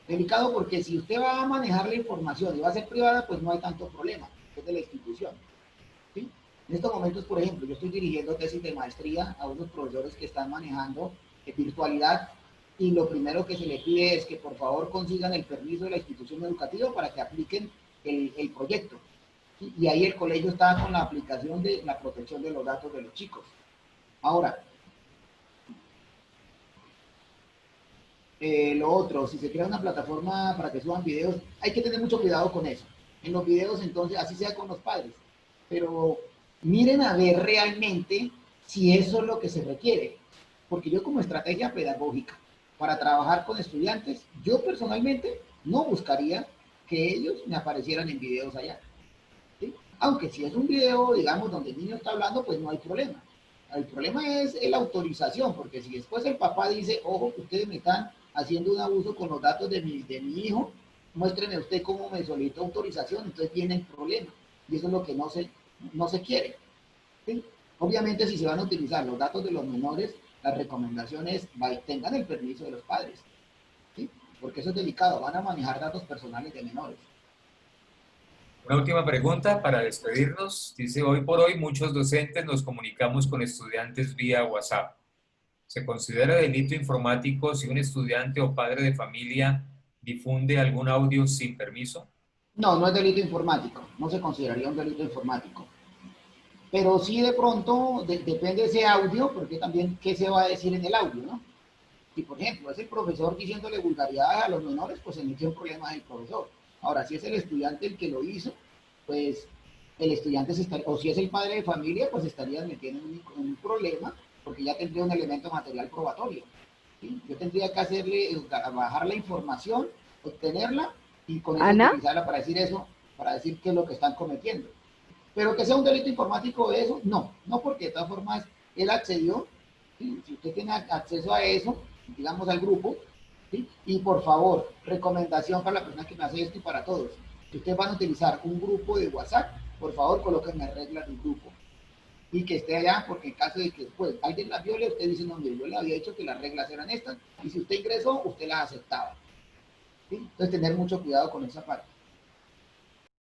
Delicado porque si usted va a manejar la información y va a ser privada, pues no hay tanto problema, es de la institución. ¿Sí? En estos momentos, por ejemplo, yo estoy dirigiendo tesis de maestría a unos profesores que están manejando virtualidad y lo primero que se le pide es que por favor consigan el permiso de la institución educativa para que apliquen el proyecto. ¿Sí? Y ahí el colegio está con la aplicación de la protección de los datos de los chicos. Ahora, lo otro, si se crea una plataforma para que suban videos, hay que tener mucho cuidado con eso. En los videos, entonces, así sea con los padres. Pero miren a ver realmente si eso es lo que se requiere. Porque yo como estrategia pedagógica para trabajar con estudiantes, yo personalmente no buscaría que ellos me aparecieran en videos allá. ¿Sí? Aunque si es un video, digamos, donde el niño está hablando, pues no hay problema. El problema es la autorización, porque si después el papá dice, ojo, que ustedes me están haciendo un abuso con los datos de mi hijo, muéstreme usted cómo me solicitó autorización, entonces viene el problema. Y eso es lo que no se quiere. ¿Sí? Obviamente, si se van a utilizar los datos de los menores, las recomendaciones tengan el permiso de los padres. ¿Sí? Porque eso es delicado, van a manejar datos personales de menores. Una última pregunta para despedirnos. Dice, hoy por hoy muchos docentes nos comunicamos con estudiantes vía WhatsApp. ¿Se considera delito informático si un estudiante o padre de familia difunde algún audio sin permiso? No, no es delito informático, no se consideraría un delito informático. Pero sí de pronto depende de ese audio, porque también qué se va a decir en el audio, ¿no? Si por ejemplo es el profesor diciéndole vulgaridades a los menores, pues se metió un problema del profesor. Ahora, si es el estudiante el que lo hizo, pues el estudiante o si es el padre de familia, pues estaría metiendo en un problema, porque ya tendría un elemento material probatorio. ¿Sí? Yo tendría que bajar la información, obtenerla y con eso utilizarla para decir eso, para decir qué es lo que están cometiendo. Pero que sea un delito informático eso, no porque de todas formas él accedió, ¿sí? Si usted tiene acceso a eso, digamos al grupo, ¿sí? Y por favor, recomendación para la persona que me hace esto y para todos, si ustedes van a utilizar un grupo de WhatsApp, por favor coloquen las reglas del grupo y que esté allá, porque en caso de que después alguien las viole, usted dice, no, mire, yo le había dicho que las reglas eran estas, y si usted ingresó, usted las aceptaba. ¿Sí? Entonces tener mucho cuidado con esa parte.